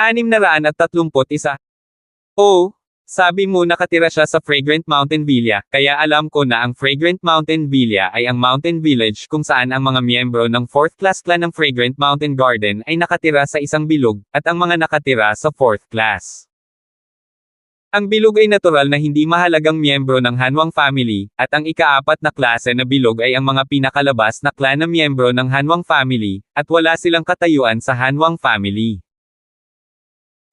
631. Oh, sabi mo nakatira siya sa Fragrant Mountain Villa, kaya alam ko na ang Fragrant Mountain Villa ay ang mountain village kung saan ang mga miyembro ng 4th class clan ng Fragrant Mountain Garden ay nakatira sa isang bilog, at ang mga nakatira sa 4th class. Ang bilog ay natural na hindi mahalagang miyembro ng Hanwang family, at ang ika-4 na klase na bilog ay ang mga pinakalabas na clan na miyembro ng Hanwang family, at wala silang katayuan sa Hanwang family.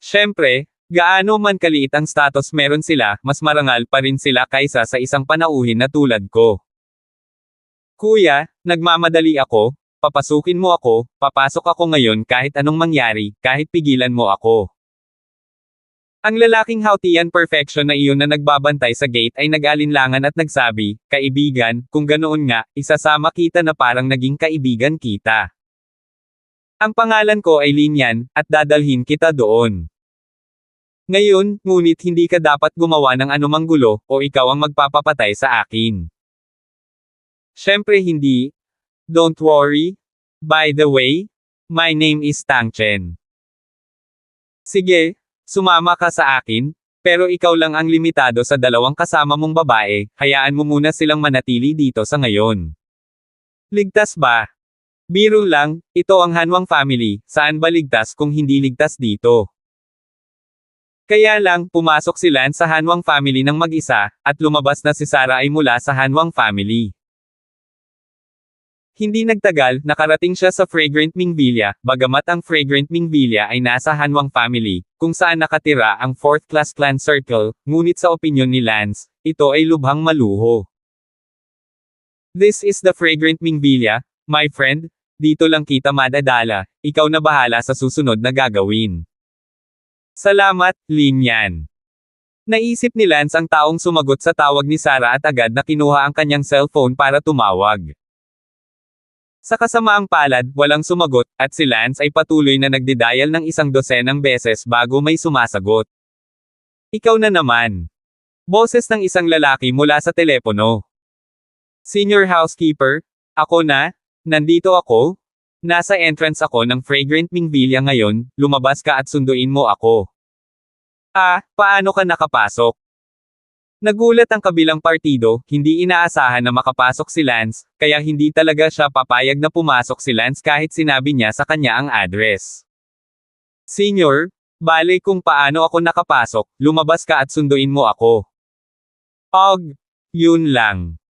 Siyempre, gaano man kaliit ang status meron sila, mas marangal pa rin sila kaysa sa isang panauhin na tulad ko. Kuya, nagmamadali ako, papasukin mo ako, papasok ako ngayon kahit anong mangyari, kahit pigilan mo ako. Ang lalaking hautian perfection na iyon na nagbabantay sa gate ay nag-alinlangan at nagsabi, kaibigan, kung ganoon nga, isasama kita na parang naging kaibigan kita. Ang pangalan ko ay Linyan, at dadalhin kita doon. Ngayon, ngunit hindi ka dapat gumawa ng anumang gulo, o ikaw ang magpapapatay sa akin. Siyempre hindi. Don't worry. By the way, my name is Tang Chen. Sige, sumama ka sa akin, pero ikaw lang ang limitado sa 2 kasama mong babae, hayaan mo muna silang manatili dito sa ngayon. Ligtas ba? Biro lang, ito ang Hanwang family, saan ba ligtas kung hindi ligtas dito? Kaya lang, pumasok si Lance sa Hanwang family ng mag-isa, at lumabas na si Sarah ay mula sa Hanwang family. Hindi nagtagal, nakarating siya sa Fragrant Ming Villa, bagamat ang Fragrant Ming Villa ay nasa Hanwang family, kung saan nakatira ang 4th class clan circle, ngunit sa opinyon ni Lance, ito ay lubhang maluho. This is the Fragrant Ming Villa, my friend, dito lang kita madadala, ikaw na bahala sa susunod na gagawin. Salamat, Linyan. Naisip ni Lance ang taong sumagot sa tawag ni Sarah at agad na kinuha ang kanyang cellphone para tumawag. Sa kasamaang palad, walang sumagot, at si Lance ay patuloy na nagdidial ng 100 beses bago may sumasagot. Ikaw na naman. Boses ng isang lalaki mula sa telepono. Senior housekeeper, ako na, nandito ako. Nasa entrance ako ng Fragrant Ming Villa ngayon, lumabas ka at sunduin mo ako. Paano ka nakapasok? Nagulat ang kabilang partido, hindi inaasahan na makapasok si Lance, kaya hindi talaga siya papayag na pumasok si Lance kahit sinabi niya sa kanya ang address. Senior, bale kung paano ako nakapasok, lumabas ka at sunduin mo ako. Yun lang.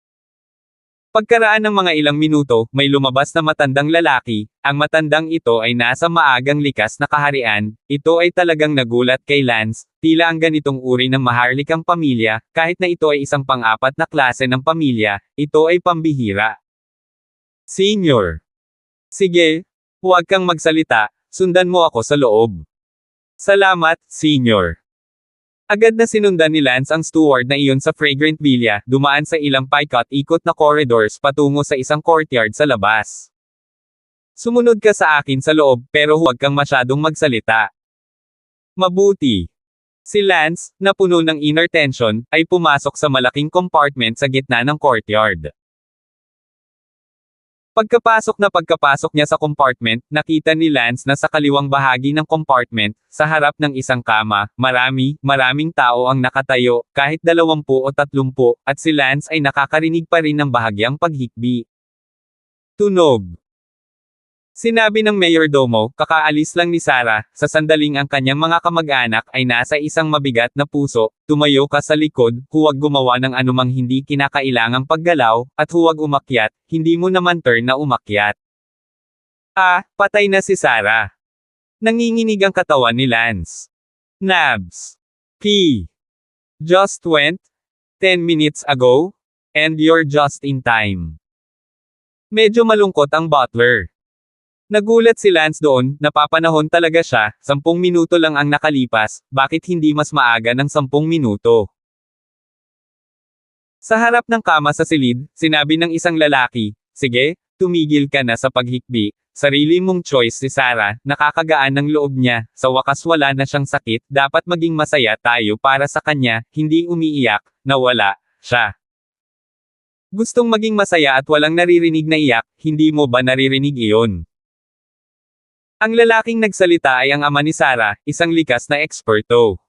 Pagkaraan ng mga ilang minuto, may lumabas na matandang lalaki, ang matandang ito ay nasa maagang likas na kaharian, ito ay talagang nagulat kay Lance, tila ang ganitong uri ng maharlikang pamilya, kahit na ito ay isang pang-4 na klase ng pamilya, ito ay pambihira. Senior. Sige, huwag kang magsalita, sundan mo ako sa loob. Salamat, Senior. Agad na sinundan ni Lance ang steward na iyon sa Fragrant Villa, dumaan sa ilang paikot-ikot na corridors patungo sa isang courtyard sa labas. Sumunod ka sa akin sa loob, pero huwag kang masyadong magsalita. Mabuti. Si Lance, na puno ng inner tension, ay pumasok sa malaking compartment sa gitna ng courtyard. Pagkapasok niya sa compartment, nakita ni Lance na sa kaliwang bahagi ng compartment, sa harap ng isang kama, maraming tao ang nakatayo, kahit 20 o 30, at si Lance ay nakakarinig pa rin ng bahagyang paghikbi. Tunog. Sinabi ng mayordomo, kakaalis lang ni Sarah, sa sandaling ang kanyang mga kamag-anak ay nasa isang mabigat na puso, tumayo ka sa likod, huwag gumawa ng anumang hindi kinakailangang paggalaw, at huwag umakyat, hindi mo naman turn na umakyat. Patay na si Sarah. Nanginginig ang katawan ni Lance. Nabs. Just went 10 minutes ago, and you're just in time. Medyo malungkot ang butler. Nagulat si Lance doon, napapanahon talaga siya, 10 minuto lang ang nakalipas, bakit hindi mas maaga ng 10 minuto? Sa harap ng kama sa silid, sinabi ng isang lalaki, sige, tumigil ka na sa paghikbi, sarili mong choice si Sarah, nakakagaan ng loob niya, sa wakas wala na siyang sakit, dapat maging masaya tayo para sa kanya, hindi umiiyak, nawala siya. Gustong maging masaya at walang naririnig na iyak, hindi mo ba naririnig iyon? Ang lalaking nagsalita ay ang ama ni Sarah, isang likas na eksperto.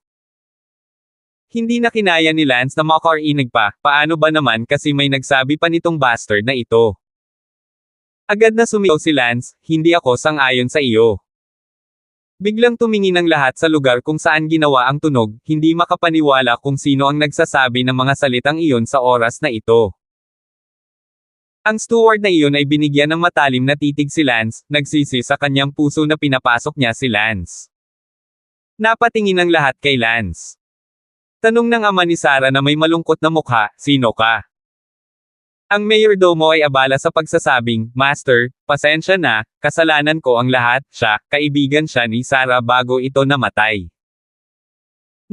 Hindi na kinaya ni Lance na makarinig pa, paano ba naman kasi may nagsabi pa nitong bastard na ito. Agad na sumigaw si Lance, hindi ako sang-ayon sa iyo. Biglang tumingin ang lahat sa lugar kung saan ginawa ang tunog, hindi makapaniwala kung sino ang nagsasabi ng mga salitang iyon sa oras na ito. Ang steward na iyon ay binigyan ng matalim na titig si Lance, nagsisi sa kanyang puso na pinapasok niya si Lance. Napatingin ang lahat kay Lance. Tanong ng ama ni Sarah na may malungkot na mukha, sino ka? Ang mayordomo ay abala sa pagsasabing, Master, pasensya na, kasalanan ko ang lahat, kaibigan siya ni Sarah bago ito namatay.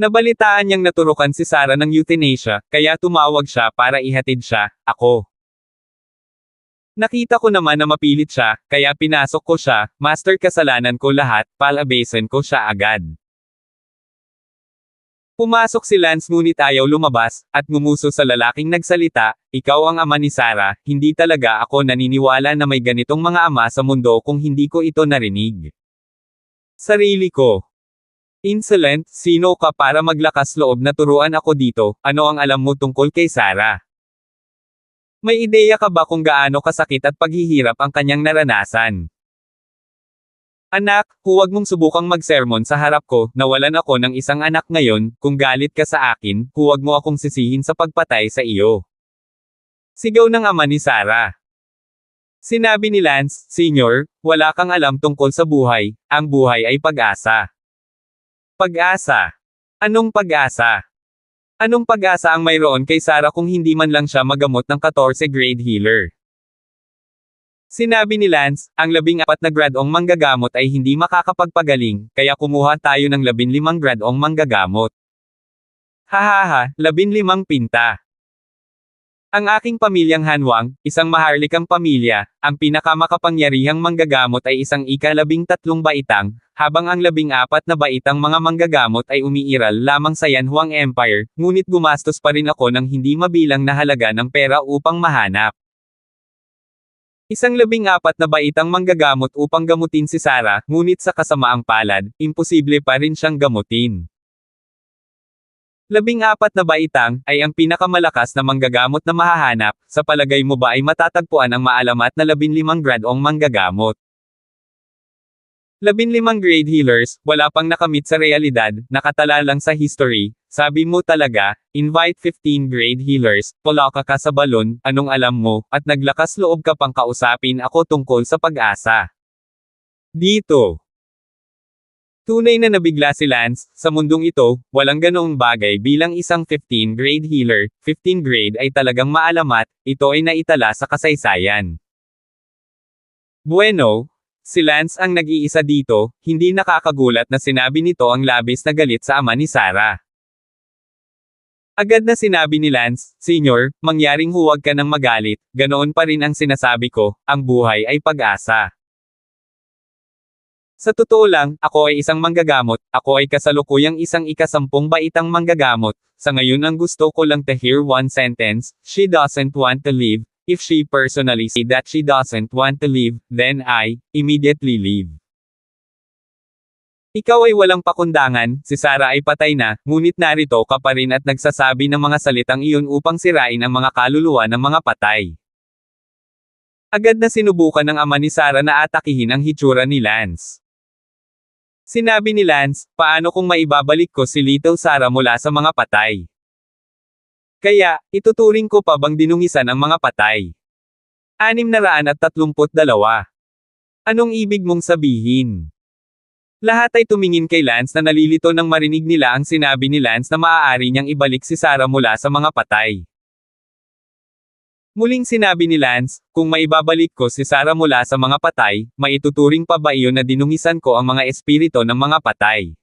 Nabalitaan niyang naturukan si Sarah ng euthanasia, kaya tumawag siya para ihatid siya, ako. Nakita ko naman na mapilit siya, kaya pinasok ko siya, Master kasalanan ko lahat, palabesan ko siya agad. Pumasok si Lance ngunit ayaw lumabas, at ngumuso sa lalaking nagsalita, ikaw ang ama ni Sarah, hindi talaga ako naniniwala na may ganitong mga ama sa mundo kung hindi ko ito narinig. Sarili ko. Insolent, sino ka para maglakas loob na turuan ako dito, ano ang alam mo tungkol kay Sarah? May ideya ka ba kung gaano kasakit at paghihirap ang kanyang naranasan? Anak, huwag mong subukang magsermon sa harap ko, nawalan ako ng isang anak ngayon, kung galit ka sa akin, huwag mo akong sisihin sa pagpatay sa iyo. Sigaw ng ama ni Sarah. Sinabi ni Lance, Senior, wala kang alam tungkol sa buhay, ang buhay ay pag-asa. Pag-asa? Anong pag-asa? Anong pag-asa ang mayroon kay Sarah kung hindi man lang siya magamot ng 14 grade healer? Sinabi ni Lance, ang 14 na gradong manggagamot ay hindi makakapagpagaling, kaya kumuha tayo ng 15 gradong manggagamot. Hahaha, 15 pinta. Ang aking pamilyang Hanwang, isang maharlikang pamilya, ang pinakamakapangyarihang manggagamot ay isang ika-13 baitang, habang ang 14 na baitang mga manggagamot ay umiiral lamang sa Yanhuang Empire, ngunit gumastos pa rin ako ng hindi mabilang na halaga ng pera upang mahanap. Isang 14 na baitang manggagamot upang gamutin si Sarah, ngunit sa kasamaang palad, imposible pa rin siyang gamutin. 14 na baitang, ay ang pinakamalakas na manggagamot na mahahanap, sa palagay mo ba ay matatagpuan ang maalamat na 15 gradong manggagamot? 15 grade healers, wala pang nakamit sa realidad, nakatala lang sa history, sabi mo talaga, invite 15 grade healers, pulaka ka sa balon, anong alam mo, at naglakas loob ka pang kausapin ako tungkol sa pag-asa. Dito. Tunay na nabigla si Lance, sa mundong ito, walang ganoong bagay bilang isang 15 grade healer, 15 grade ay talagang maalamat, ito ay naitala sa kasaysayan. Bueno, si Lance ang nag-iisa dito, hindi nakakagulat na sinabi nito ang labis na galit sa ama ni Sarah. Agad na sinabi ni Lance, Senior, mangyaring huwag ka nang magalit, ganoon pa rin ang sinasabi ko, ang buhay ay pag-asa. Sa totoo lang, ako ay isang manggagamot, ako ay kasalukuyang isang ika-10 baitang manggagamot, sa ngayon ang gusto ko lang to hear one sentence, she doesn't want to live, if she personally say that she doesn't want to live, then I, immediately leave. Ikaw ay walang pakundangan, si Sarah ay patay na, ngunit narito ka pa rin at nagsasabi ng mga salitang iyon upang sirain ang mga kaluluwa ng mga patay. Agad na sinubukan ng ama ni Sarah na atakihin ang hitsura ni Lance. Sinabi ni Lance, paano kung maibabalik ko si Little Sarah mula sa mga patay? Kaya, ituturing ko pa bang dinungisan ang mga patay? 632. Anong ibig mong sabihin? Lahat ay tumingin kay Lance na nalilito nang marinig nila ang sinabi ni Lance na maaari niyang ibalik si Sarah mula sa mga patay. Muling sinabi ni Lance, kung maibabalik ko si Sarah mula sa mga patay, maituturing pa ba iyon na dinungisan ko ang mga espiritu ng mga patay?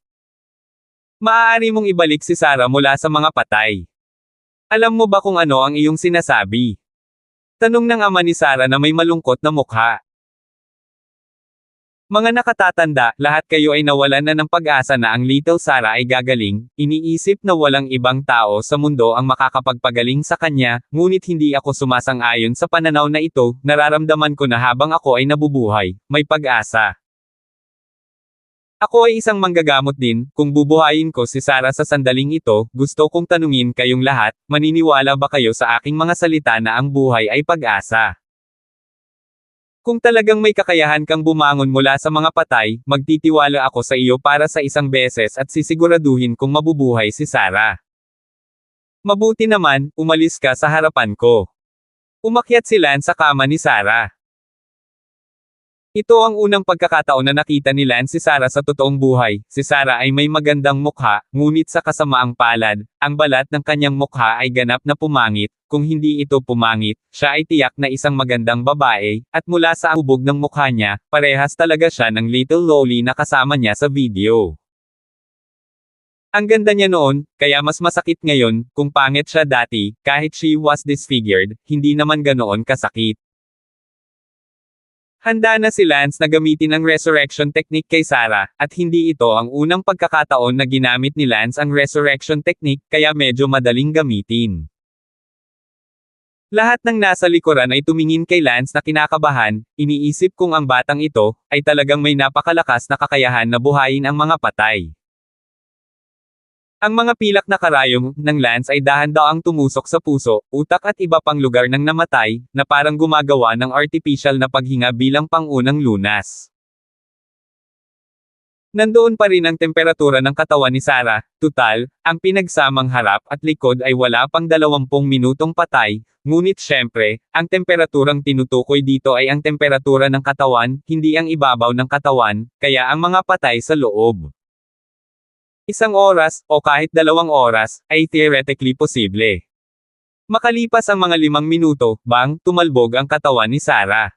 Maaari mong ibalik si Sarah mula sa mga patay. Alam mo ba kung ano ang iyong sinasabi? Tanong ng ama ni Sarah na may malungkot na mukha. Mga nakatatanda, lahat kayo ay nawalan na ng pag-asa na ang Little Sarah ay gagaling, iniisip na walang ibang tao sa mundo ang makakapagpagaling sa kanya, ngunit hindi ako sumasang-ayon sa pananaw na ito, nararamdaman ko na habang ako ay nabubuhay, may pag-asa. Ako ay isang manggagamot din, kung bubuhayin ko si Sarah sa sandaling ito, gusto kong tanungin kayong lahat, maniniwala ba kayo sa aking mga salita na ang buhay ay pag-asa? Kung talagang may kakayahan kang bumangon mula sa mga patay, magtitiwala ako sa iyo para sa isang beses at sisiguraduhin kung mabubuhay si Sarah. Mabuti naman, umalis ka sa harapan ko. Umakyat si Lance sa kama ni Sarah. Ito ang unang pagkakataon na nakita ni Lance si Sarah sa totoong buhay. Si Sarah ay may magandang mukha, ngunit sa kasamaang palad, ang balat ng kanyang mukha ay ganap na pumangit. Kung hindi ito pumangit, siya ay tiyak na isang magandang babae, at mula sa hubog ng mukha niya, parehas talaga siya ng little loli na kasama niya sa video. Ang ganda niya noon, kaya mas masakit ngayon, kung pangit siya dati, kahit she was disfigured, hindi naman ganoon kasakit. Handa na si Lance na gamitin ang resurrection technique kay Sarah, at hindi ito ang unang pagkakataon na ginamit ni Lance ang resurrection technique, kaya medyo madaling gamitin. Lahat ng nasa likuran ay tumingin kay Lance na kinakabahan, iniisip kung ang batang ito, ay talagang may napakalakas na kakayahan na buhayin ang mga patay. Ang mga pilak na karayom ng Lance ay dahan-daang tumusok sa puso, utak at iba pang lugar ng namatay, na parang gumagawa ng artificial na paghinga bilang pangunang lunas. Nandoon pa rin ang temperatura ng katawan ni Sarah, tutal, ang pinagsamang harap at likod ay wala pang 20 minutong patay, ngunit syempre, ang temperaturang tinutukoy dito ay ang temperatura ng katawan, hindi ang ibabaw ng katawan, kaya ang mga patay sa loob. 1 oras, o kahit 2 oras, ay theoretically posible. Makalipas ang mga 5 minuto, tumalbog ang katawan ni Sarah.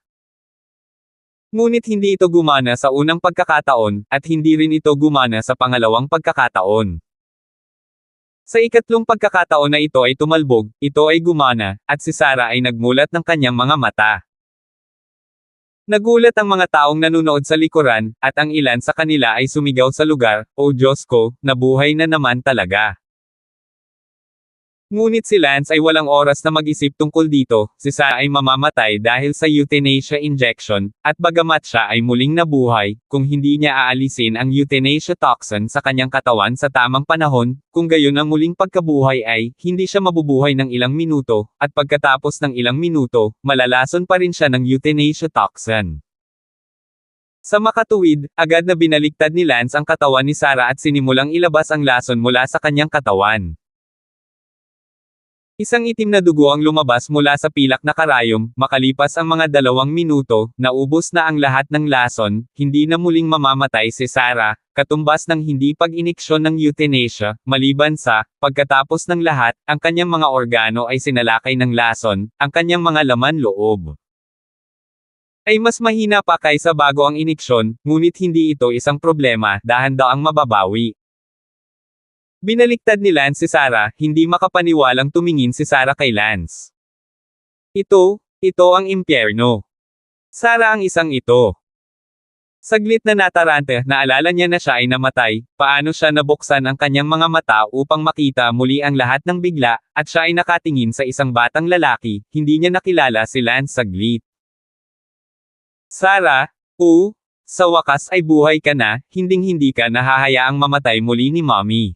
Ngunit hindi ito gumana sa unang pagkakataon, at hindi rin ito gumana sa pangalawang pagkakataon. Sa ikatlong pagkakataon na ito ay tumalbog, ito ay gumana, at si Sarah ay nagmulat ng kanyang mga mata. Nagulat ang mga taong nanunood sa likuran, at ang ilan sa kanila ay sumigaw sa lugar, "Oh Diyos ko, nabuhay na naman talaga." Ngunit si Lance ay walang oras na mag-isip tungkol dito, si Sarah ay mamamatay dahil sa euthanasia injection, at bagamat siya ay muling nabuhay, kung hindi niya aalisin ang euthanasia toxin sa kanyang katawan sa tamang panahon, kung gayon ang muling pagkabuhay ay, hindi siya mabubuhay ng ilang minuto, at pagkatapos ng ilang minuto, malalason pa rin siya ng euthanasia toxin. Sa makatuwid, agad na binaliktad ni Lance ang katawan ni Sarah at sinimulang ilabas ang lason mula sa kanyang katawan. Isang itim na dugo ang lumabas mula sa pilak na karayom, makalipas ang mga 2 minuto, naubos na ang lahat ng lason, hindi na muling mamamatay si Sarah, katumbas ng hindi pag-iniksyon ng euthanasia, maliban sa, pagkatapos ng lahat, ang kanyang mga organo ay sinalakay ng lason, ang kanyang mga laman loob ay mas mahina pa kaysa bago ang iniksyon, ngunit hindi ito isang problema, dahan-daang mababawi. Binaliktad ni Lance si Sarah, hindi makapaniwalang tumingin si Sarah kay Lance. Ito ang impyerno. Sarah ang isang ito. Saglit na natarante, naalala niya na siya ay namatay, paano siya nabuksan ang kanyang mga mata upang makita muli ang lahat ng bigla, at siya ay nakatingin sa isang batang lalaki, hindi niya nakilala si Lance saglit. Sarah, sa wakas ay buhay ka na, hinding-hindi ka nahahayaang mamatay muli ni Mommy.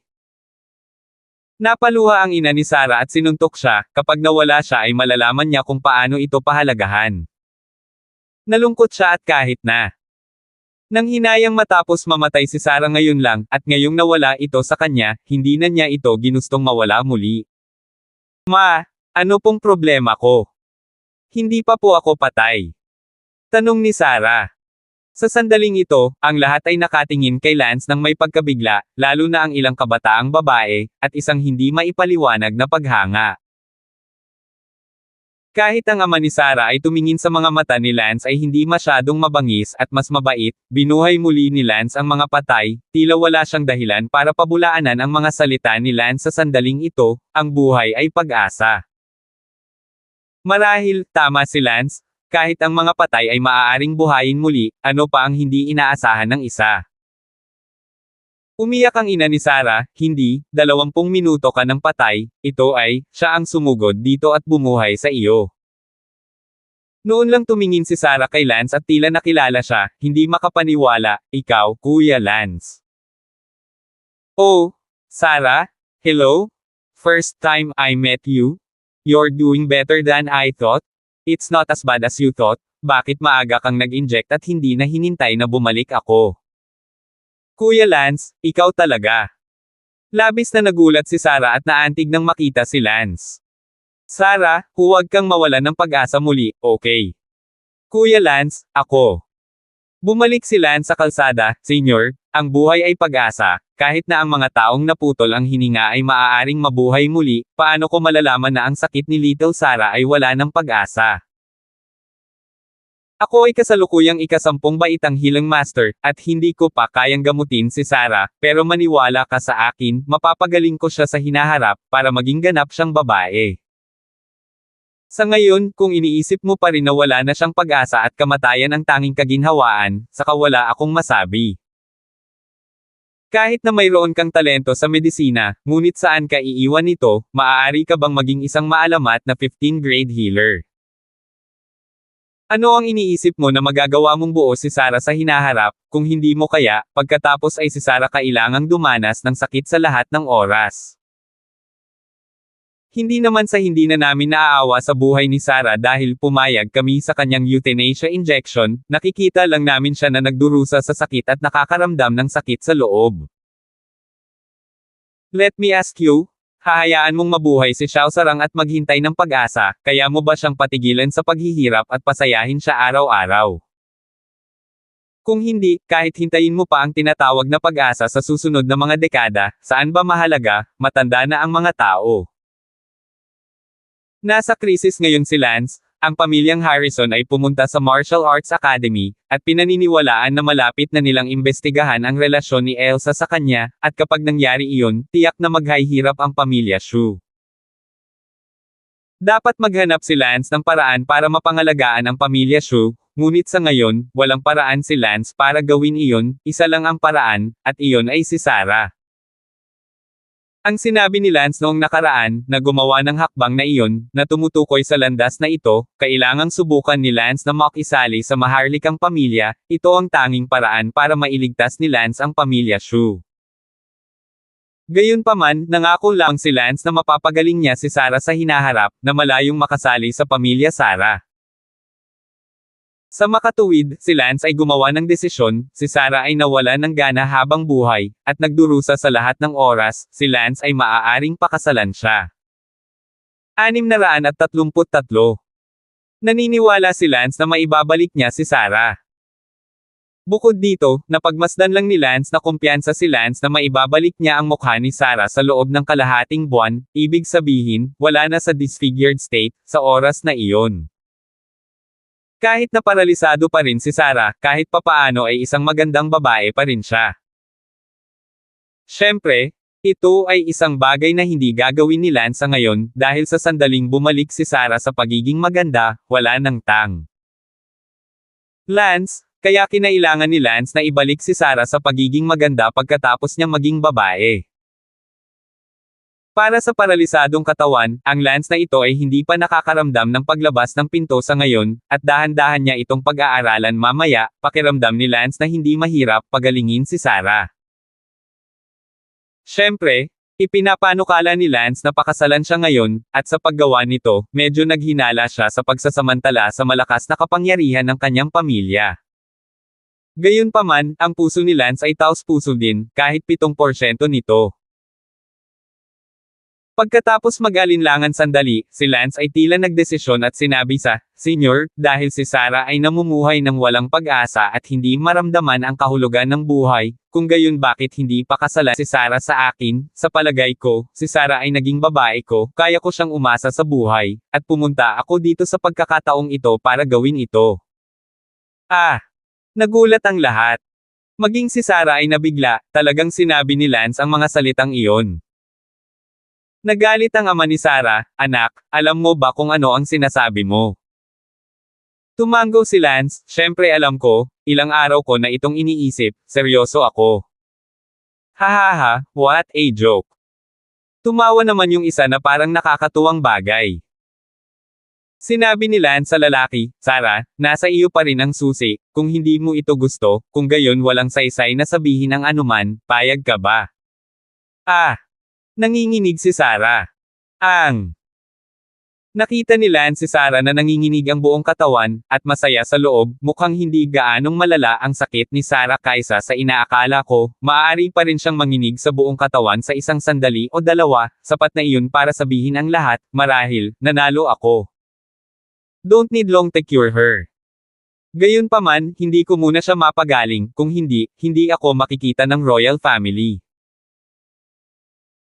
Napaluha ang ina ni Sarah at sinuntok siya, kapag nawala siya ay malalaman niya kung paano ito pahalagahan. Nalungkot siya at kahit na nang hinayang matapos mamatay si Sarah ngayon lang, at ngayong nawala ito sa kanya, hindi na niya ito ginustong mawala muli. Ma, ano pong problema ko? Hindi pa po ako patay. Tanong ni Sarah. Sa sandaling ito, ang lahat ay nakatingin kay Lance ng may pagkabigla, lalo na ang ilang kabataang babae, at isang hindi maipaliwanag na paghanga. Kahit ang ama ni Sarah ay tumingin sa mga mata ni Lance ay hindi masyadong mabangis at mas mabait, binuhay muli ni Lance ang mga patay, tila wala siyang dahilan para pabulaanan ang mga salita ni Lance sa sandaling ito, ang buhay ay pag-asa. Marahil, tama si Lance. Kahit ang mga patay ay maaaring buhayin muli, ano pa ang hindi inaasahan ng isa? Umiyak ang ina ni Sarah, hindi, 20 minuto ka ng patay, ito ay, siya ang sumugod dito at bumuhay sa iyo. Noon lang tumingin si Sarah kay Lance at tila nakilala siya, hindi makapaniwala, ikaw, Kuya Lance. Oh, Sarah? Hello? First time I met you? You're doing better than I thought? It's not as bad as you thought, bakit maaga kang nag-inject at hindi na hinintay na bumalik ako? Kuya Lance, ikaw talaga. Labis na nagulat si Sarah at naantig nang makita si Lance. Sarah, huwag kang mawalan ng pag-asa muli, okay? Kuya Lance, ako. Bumalik si Lance sa kalsada, Senyor, ang buhay ay pag-asa, kahit na ang mga taong naputol ang hininga ay maaaring mabuhay muli, paano ko malalaman na ang sakit ni Little Sarah ay wala ng pag-asa? Ako ay kasalukuyang ika-10 baitang healing master, at hindi ko pa kayang gamutin si Sarah, pero maniwala ka sa akin, mapapagaling ko siya sa hinaharap, para maging ganap siyang babae. Sa ngayon, kung iniisip mo pa rin na wala na siyang pag-asa at kamatayan ang tanging kaginhawaan, saka wala akong masabi. Kahit na mayroon kang talento sa medisina, ngunit saan ka iiwan nito, maaari ka bang maging isang maalamat na 15th grade healer? Ano ang iniisip mo na magagawa mong buo si Sarah sa hinaharap, kung hindi mo kaya, pagkatapos ay si Sarah kailangang dumanas ng sakit sa lahat ng oras? Hindi naman sa hindi na namin naaawa sa buhay ni Sarah dahil pumayag kami sa kanyang euthanasia injection, nakikita lang namin siya na nagdurusa sa sakit at nakakaramdam ng sakit sa loob. Let me ask you, hahayaan mong mabuhay si Xiao Sarang at maghintay ng pag-asa, kaya mo ba siyang patigilan sa paghihirap at pasayahin siya araw-araw? Kung hindi, kahit hintayin mo pa ang tinatawag na pag-asa sa susunod na mga dekada, saan ba mahalaga, matanda na ang mga tao? Nasa krisis ngayon si Lance, ang pamilyang Harrison ay pumunta sa Martial Arts Academy, at pinaniniwalaan na malapit na nilang imbestigahan ang relasyon ni Elsa sa kanya, at kapag nangyari iyon, tiyak na maghahirap ang pamilya Shu. Dapat maghanap si Lance ng paraan para mapangalagaan ang pamilya Shu, ngunit sa ngayon, walang paraan si Lance para gawin iyon, isa lang ang paraan, at iyon ay si Sarah. Ang sinabi ni Lance noong nakaraan, na gumawa ng hakbang na iyon, na tumutukoy sa landas na ito, kailangang subukan ni Lance na makisali sa maharlikang pamilya, ito ang tanging paraan para mailigtas ni Lance ang pamilya Shu. Gayunpaman, nangako lang si Lance na mapapagaling niya si Sarah sa hinaharap, na malayong makasali sa pamilya Sarah. Sa makatuwid, si Lance ay gumawa ng desisyon, si Sarah ay nawala ng gana habang buhay, at nagdurusa sa lahat ng oras, si Lance ay maaaring pakasalan siya. 633. Naniniwala si Lance na maibabalik niya si Sarah. Bukod dito, napagmasdan lang ni Lance na kumpiyansa si Lance na maibabalik niya ang mukha ni Sarah sa loob ng kalahating buwan, ibig sabihin, wala na sa disfigured state, sa oras na iyon. Kahit na paralisado pa rin si Sarah, kahit papaano ay isang magandang babae pa rin siya. Siyempre, ito ay isang bagay na hindi gagawin ni Lance ngayon, dahil sa sandaling bumalik si Sarah sa pagiging maganda, wala nang tang. Lance, kaya kinailangan ni Lance na ibalik si Sarah sa pagiging maganda pagkatapos niyang maging babae. Para sa paralisadong katawan, ang Lance na ito ay hindi pa nakakaramdam ng paglabas ng pinto sa ngayon, at dahan-dahan niya itong pag-aaralan mamaya, pakiramdam ni Lance na hindi mahirap pagalingin si Sarah. Siyempre, ipinapanukala ni Lance na pakasalan siya ngayon, at sa paggawa nito, medyo naghinala siya sa pagsasamantala sa malakas na kapangyarihan ng kanyang pamilya. Gayunpaman, ang puso ni Lance ay taos-puso din, kahit 7% nito. Pagkatapos mag-alinlangan sandali, si Lance ay tila nagdesisyon at sinabi sa, Senyor, dahil si Sarah ay namumuhay ng walang pag-asa at hindi maramdaman ang kahulugan ng buhay, kung gayon bakit hindi pakasalan si Sarah sa akin, sa palagay ko, si Sarah ay naging babae ko, kaya ko siyang umasa sa buhay, at pumunta ako dito sa pagkakataong ito para gawin ito. Nagulat ang lahat. Maging si Sarah ay nabigla, talagang sinabi ni Lance ang mga salitang iyon. Nagalit ang ama ni Sarah, anak, alam mo ba kung ano ang sinasabi mo? Tumango si Lance, syempre alam ko, ilang araw ko na itong iniisip, seryoso ako. Hahaha, what a joke. Tumawa naman yung isa na parang nakakatuwang bagay. Sinabi ni Lance sa lalaki, Sarah, nasa iyo pa rin ang susi, kung hindi mo ito gusto, kung gayon walang saysay na sabihin ang anuman, payag ka ba? Ah! Nanginginig si Sarah. Nakita ni Lance si Sarah na nanginginig ang buong katawan, at masaya sa loob, mukhang hindi gaanong malala ang sakit ni Sarah kaysa sa inaakala ko, maaari pa rin siyang manginig sa buong katawan sa isang sandali o dalawa, sapat na iyon para sabihin ang lahat, marahil, nanalo ako. Don't need long to cure her. Gayunpaman, hindi ko muna siya mapagaling, kung hindi, hindi ako makikita ng royal family.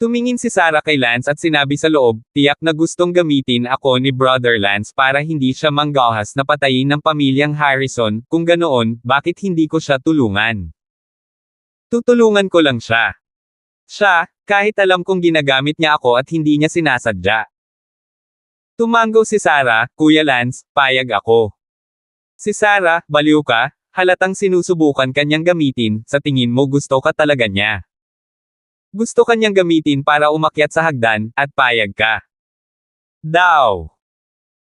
Tumingin si Sarah kay Lance at sinabi sa loob, tiyak na gustong gamitin ako ni Brother Lance para hindi siya manggahas na patayin ng pamilyang Harrison, kung ganoon, bakit hindi ko siya tulungan? Tutulungan ko lang siya. Kahit alam kong ginagamit niya ako at hindi niya sinasadya. Tumango si Sarah, Kuya Lance, payag ako. Si Sarah, baliw ka, halatang sinusubukan kanyang gamitin, sa tingin mo gusto ka talaga niya. Gusto kanyang gamitin para umakyat sa hagdan, at payag ka. Daw.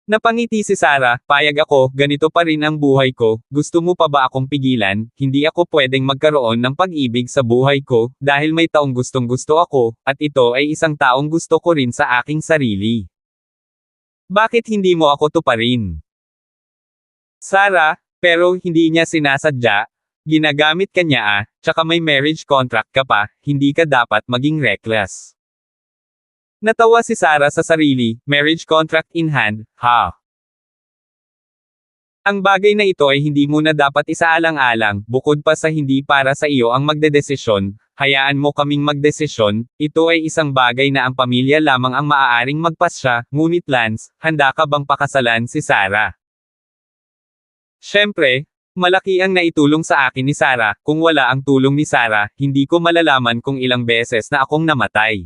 Napangiti si Sarah, payag ako, ganito pa rin ang buhay ko, gusto mo pa ba akong pigilan, hindi ako pwedeng magkaroon ng pag-ibig sa buhay ko, dahil may taong gustong gusto ako, at ito ay isang taong gusto ko rin sa aking sarili. Bakit hindi mo ako tuparin? Sarah, pero hindi niya sinasadya. Ginagamit ka niya tsaka may marriage contract ka pa, hindi ka dapat maging reckless. Natawa si Sarah sa sarili, marriage contract in hand, ha? Ang bagay na ito ay hindi mo na dapat isaalang-alang, bukod pa sa hindi para sa iyo ang magdedesisyon, hayaan mo kaming magdesisyon, ito ay isang bagay na ang pamilya lamang ang maaaring magpasya, ngunit Lance, handa ka bang pakasalan si Sarah? Siyempre, malaki ang naitulong sa akin ni Sarah, kung wala ang tulong ni Sarah, hindi ko malalaman kung ilang beses na akong namatay.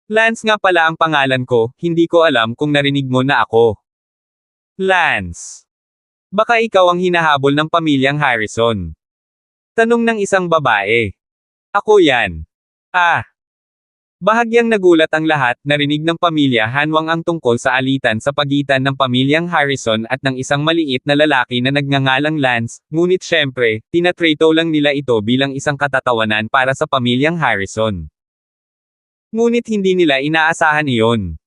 Lance nga pala ang pangalan ko, hindi ko alam kung narinig mo na ako. Lance. Baka ikaw ang hinahabol ng pamilyang Harrison. Tanong ng isang babae. Ako yan. Bahagyang nagulat ang lahat, narinig ng pamilya Hanwang ang tungkol sa alitan sa pagitan ng pamilyang Harrison at ng isang maliit na lalaki na nagngangalang Lance, ngunit syempre, tinatrato lang nila ito bilang isang katatawanan para sa pamilyang Harrison. Ngunit hindi nila inaasahan iyon.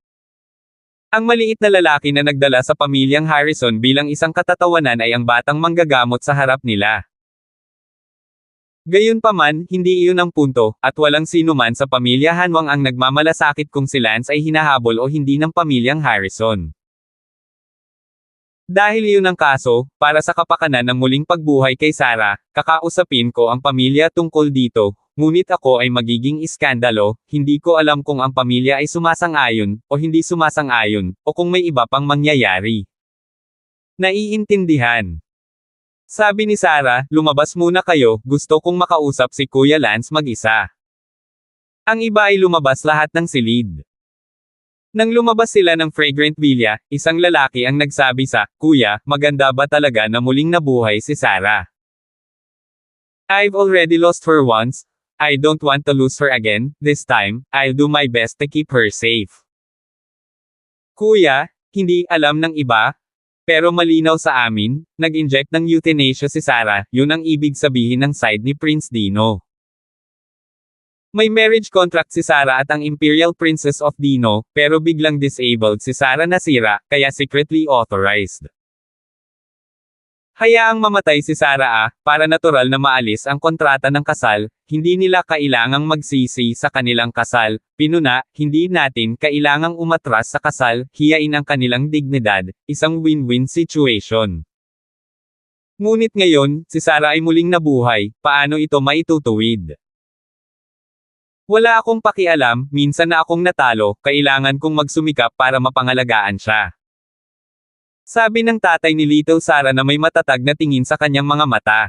Ang maliit na lalaki na nagdala sa pamilyang Harrison bilang isang katatawanan ay ang batang manggagamot sa harap nila. Gayunpaman, hindi iyon ang punto, at walang sino man sa pamilya Hanwang ang nagmamalasakit kung si Lance ay hinahabol o hindi ng pamilyang Harrison. Dahil iyon ang kaso, para sa kapakanan ng muling pagbuhay kay Sarah, kakausapin ko ang pamilya tungkol dito, ngunit ako ay magiging iskandalo, hindi ko alam kung ang pamilya ay sumasang-ayon, o hindi sumasang-ayon, o kung may iba pang mangyayari. Naiintindihan. Sabi ni Sarah, lumabas muna kayo, gusto kong makausap si Kuya Lance mag-isa. Ang iba ay lumabas lahat ng silid. Nang lumabas sila ng Fragrant Villa, isang lalaki ang nagsabi sa, Kuya, maganda ba talaga na muling nabuhay si Sarah? I've already lost her once, I don't want to lose her again, this time, I'll do my best to keep her safe. Kuya, hindi alam ng iba, pero malinaw sa amin, nag-inject ng euthanasia si Sarah, yun ang ibig sabihin ng side ni Prince Dino. May marriage contract si Sarah at ang Imperial Princess of Dino, pero biglang disabled si Sarah nasira, kaya secretly authorized. Hayaang mamatay si Sarah para natural na maalis ang kontrata ng kasal, hindi nila kailangang magsisi sa kanilang kasal, pinuna, hindi natin kailangang umatras sa kasal, hiyain ang kanilang dignidad, isang win-win situation. Ngunit ngayon, si Sarah ay muling nabuhay, paano ito maitutuwid? Wala akong pakialam, minsan na akong natalo, kailangan kong magsumikap para mapangalagaan siya. Sabi ng tatay ni Little Sarah na may matatag na tingin sa kanyang mga mata.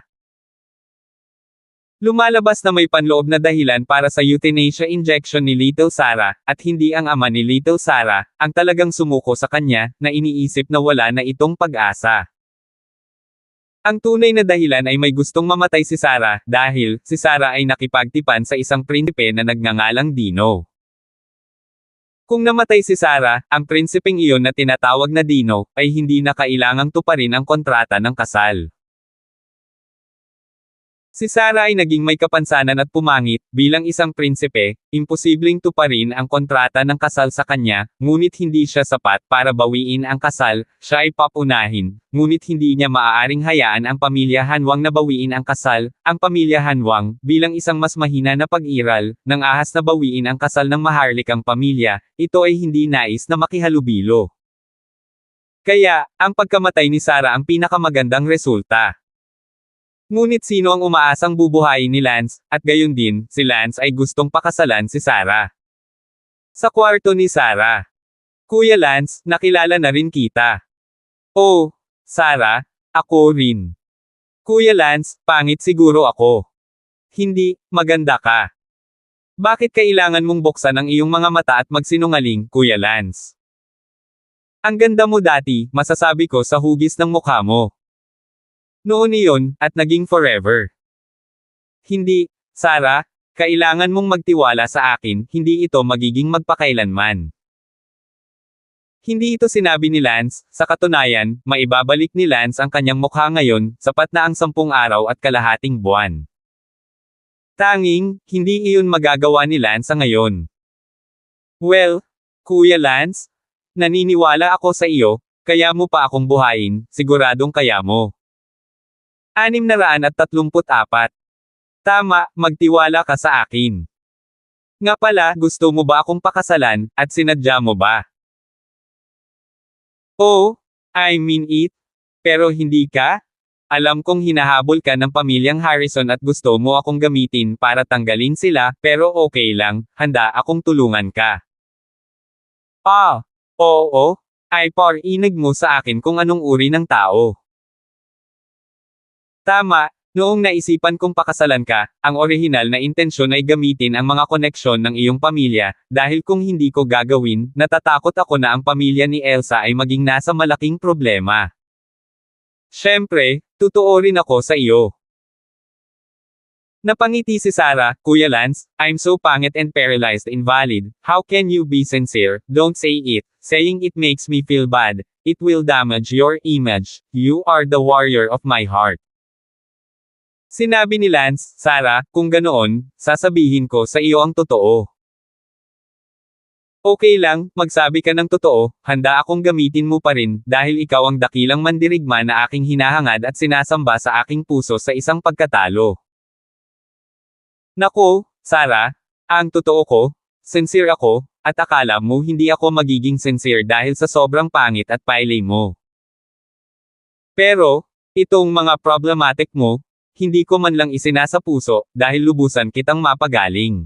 Lumalabas na may panloob na dahilan para sa euthanasia injection ni Little Sarah, at hindi ang ama ni Little Sarah, ang talagang sumuko sa kanya, na iniisip na wala na itong pag-asa. Ang tunay na dahilan ay may gustong mamatay si Sarah, dahil, si Sarah ay nakipagtipan sa isang prinsipe na nagngangalang Dino. Kung namatay si Sarah, ang prinsipeng iyon na tinatawag na Dino, ay hindi na kailangang tuparin ang kontrata ng kasal. Si Sarah ay naging may kapansanan at pumangit, bilang isang prinsipe, imposibleng tuparin ang kontrata ng kasal sa kanya, ngunit hindi siya sapat para bawiin ang kasal, siya ay papunahin, ngunit hindi niya maaaring hayaan ang pamilya Hanwang na bawiin ang kasal, ang pamilya Hanwang, bilang isang mas mahina na pag-iral, ng ahas na bawiin ang kasal ng maharlikang pamilya, ito ay hindi nais na makihalubilo. Kaya, ang pagkamatay ni Sarah ang pinakamagandang resulta. Ngunit sino ang umaasang bubuhayin ni Lance, at gayon din, si Lance ay gustong pakasalan si Sarah. Sa kwarto ni Sarah. Kuya Lance, nakilala na rin kita. Oh, Sarah, ako rin. Kuya Lance, pangit siguro ako. Hindi, maganda ka. Bakit kailangan mong buksan ang iyong mga mata at magsinungaling, Kuya Lance? Ang ganda mo dati, masasabi ko sa hugis ng mukha mo. Noon iyon, at naging forever. Hindi, Sarah, kailangan mong magtiwala sa akin, hindi ito magiging magpakailanman. Hindi ito sinabi ni Lance, sa katunayan, maibabalik ni Lance ang kanyang mukha ngayon, sapat na ang 10 araw at kalahating buwan. Tanging, hindi iyon magagawa ni Lance ngayon. Well, Kuya Lance, naniniwala ako sa iyo, kaya mo pa akong buhayin, siguradong kaya mo. 634. Tama, magtiwala ka sa akin. Nga pala, gusto mo ba akong pakasalan, at sinadya mo ba? Oh, I mean it. Pero hindi ka? Alam kong hinahabol ka ng pamilyang Harrison at gusto mo akong gamitin para tanggalin sila, pero okay lang, handa akong tulungan ka. Ah, oo, ay parinig mo sa akin kung anong uri ng tao. Tama, noong naisipan kong pakasalan ka, ang orihinal na intensyon ay gamitin ang mga koneksyon ng iyong pamilya, dahil kung hindi ko gagawin, natatakot ako na ang pamilya ni Elsa ay maging nasa malaking problema. Siyempre, totoo rin ako sa iyo. Napangiti si Sarah, Kuya Lance, I'm so pangit and paralyzed invalid, how can you be sincere, don't say it, saying it makes me feel bad, it will damage your image, you are the warrior of my heart. Sinabi ni Lance, Sarah, kung ganoon, sasabihin ko sa iyo ang totoo. Okay lang, magsabi ka ng totoo, handa akong gamitin mo pa rin, dahil ikaw ang dakilang mandirigma na aking hinahangad at sinasamba sa aking puso sa isang pagkatalo. Naku, Sarah, ang totoo ko, sincere ako, at akala mo hindi ako magiging sincere dahil sa sobrang pangit at pailay mo. Pero, itong mga problematic mo, hindi ko man lang isinasa puso, dahil lubusan kitang mapagaling.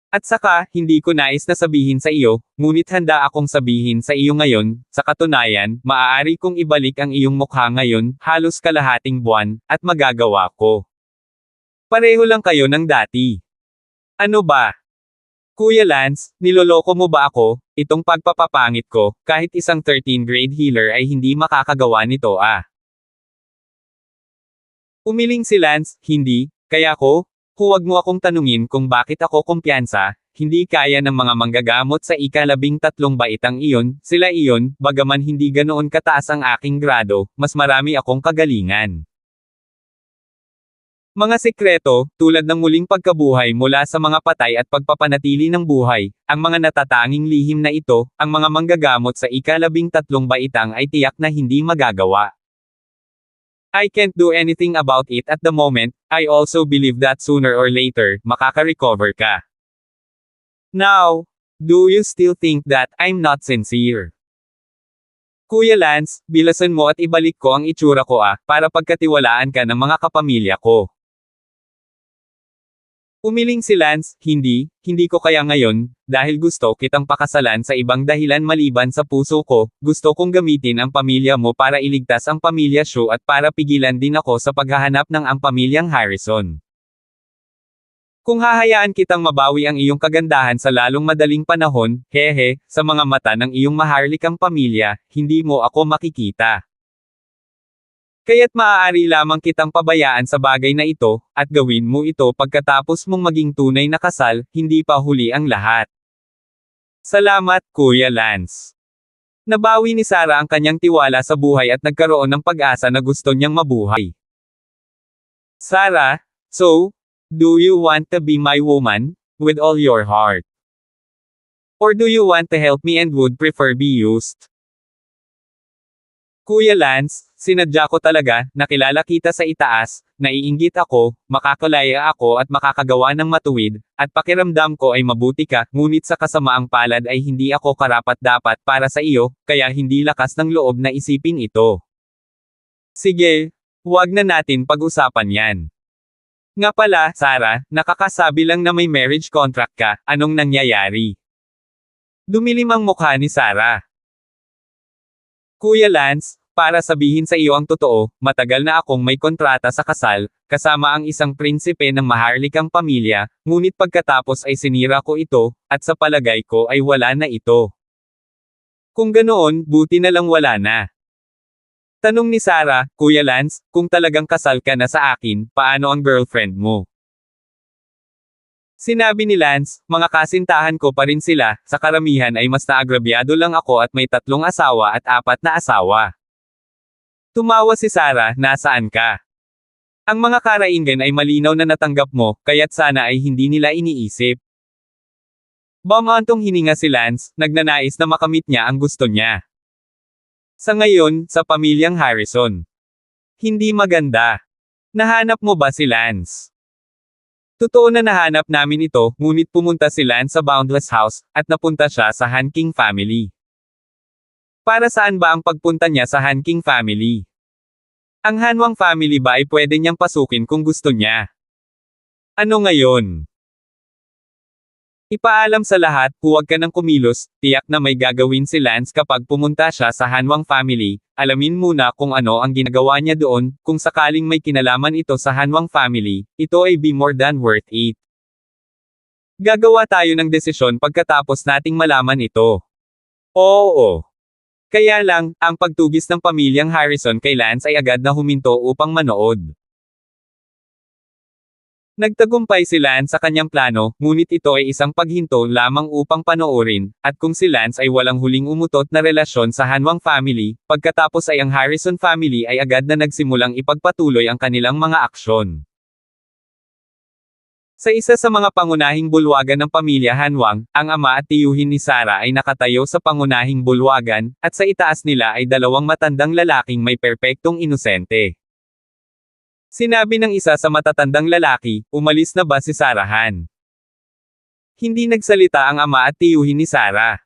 At saka, hindi ko nais na sabihin sa iyo, ngunit handa akong sabihin sa iyo ngayon, sa katunayan, maaari kong ibalik ang iyong mukha ngayon, halos kalahating buwan, at magagawa ko. Pareho lang kayo ng dati. Ano ba? Kuya Lance, niloloko mo ba ako? Itong pagpapapangit ko, kahit isang 13th grade healer ay hindi makakagawa nito ah. Umiling si Lance, hindi, kaya ko, huwag mo akong tanungin kung bakit ako kumpiyansa, hindi kaya ng mga manggagamot sa ika-13 baitang iyon, sila iyon, bagaman hindi ganoon kataas ang aking grado, mas marami akong kagalingan. Mga sekreto, tulad ng muling pagkabuhay mula sa mga patay at pagpapanatili ng buhay, ang mga natatanging lihim na ito, ang mga manggagamot sa ika-13 baitang ay tiyak na hindi magagawa. I can't do anything about it at the moment, I also believe that sooner or later, makaka-recover ka. Now, do you still think that I'm not sincere? Kuya Lance, bilasan mo at ibalik ko ang itsura ko para pagkatiwalaan ka ng mga kapamilya ko. Umiling si Lance, hindi ko kaya ngayon, dahil gusto kitang pakasalan sa ibang dahilan maliban sa puso ko, gusto kong gamitin ang pamilya mo para iligtas ang pamilya Shu at para pigilan din ako sa paghahanap ng ang pamilyang Harrison. Kung hahayaan kitang mabawi ang iyong kagandahan sa lalong madaling panahon, hehe, sa mga mata ng iyong maharlikang pamilya, hindi mo ako makikita. Kaya't maaari lamang kitang pabayaan sa bagay na ito, at gawin mo ito pagkatapos mong maging tunay na kasal, hindi pa huli ang lahat. Salamat, Kuya Lance. Nabawi ni Sarah ang kanyang tiwala sa buhay at nagkaroon ng pag-asa na gusto niyang mabuhay. Sarah, so, do you want to be my woman, with all your heart? Or do you want to help me and would prefer be used? Kuya Lance, sinadya ko talaga, nakilala kita sa itaas, naiinggit ako, makakalaya ako at makakagawa ng matuwid, at pakiramdam ko ay mabuti ka, ngunit sa kasamaang palad ay hindi ako karapat-dapat para sa iyo, kaya hindi lakas ng loob na isipin ito. Sige, huwag na natin pag-usapan yan. Nga pala, Sarah, nakakasabi lang na may marriage contract ka, anong nangyayari? Dumilim ang mukha ni Sarah. Kuya Lance, para sabihin sa iyo ang totoo, matagal na akong may kontrata sa kasal, kasama ang isang prinsipe ng maharlikang pamilya, ngunit pagkatapos ay sinira ko ito, at sa palagay ko ay wala na ito. Kung ganoon, buti na lang wala na. Tanong ni Sarah, Kuya Lance, kung talagang kasal ka na sa akin, paano ang girlfriend mo? Sinabi ni Lance, mga kasintahan ko pa rin sila, sa karamihan ay mas naagrabyado lang ako at may 3 asawa at 4 na asawa. Tumawa si Sarah, nasaan ka? Ang mga karaingan ay malinaw na natanggap mo, kaya't sana ay hindi nila iniisip. Bumantong hininga si Lance, nagnanais na makamit niya ang gusto niya. Sa ngayon, sa pamilyang Harrison. Hindi maganda. Nahanap mo ba si Lance? Totoo na nahanap namin ito, ngunit pumunta si Lance sa Boundless House, at napunta siya sa Han King family. Para saan ba ang pagpunta niya sa Han King family? Ang Hanwang family ba ay pwede niyang pasukin kung gusto niya? Ano ngayon? Ipaalam sa lahat, huwag ka nang kumilos, tiyak na may gagawin si Lance kapag pumunta siya sa Hanwang family, alamin muna kung ano ang ginagawa niya doon, kung sakaling may kinalaman ito sa Hanwang family, ito ay be more than worth it. Gagawa tayo ng desisyon pagkatapos nating malaman ito. Oo. Kaya lang, ang pagtugis ng pamilyang Harrison kay Lance ay agad na huminto upang manood. Nagtagumpay si Lance sa kanyang plano, ngunit ito ay isang paghinto lamang upang panoorin, at kung si Lance ay walang huling umutot na relasyon sa Hanwang family, pagkatapos ay ang Harrison family ay agad na nagsimulang ipagpatuloy ang kanilang mga aksyon. Sa isa sa mga pangunahing bulwagan ng pamilya Hanwang, ang ama at tiyuhin ni Sarah ay nakatayo sa pangunahing bulwagan, at sa itaas nila ay 2 matandang lalaking may perpektong inosente. Sinabi ng isa sa matatandang lalaki, umalis na ba si Sarahan? Hindi nagsalita ang ama at tiyuhin ni Sarah.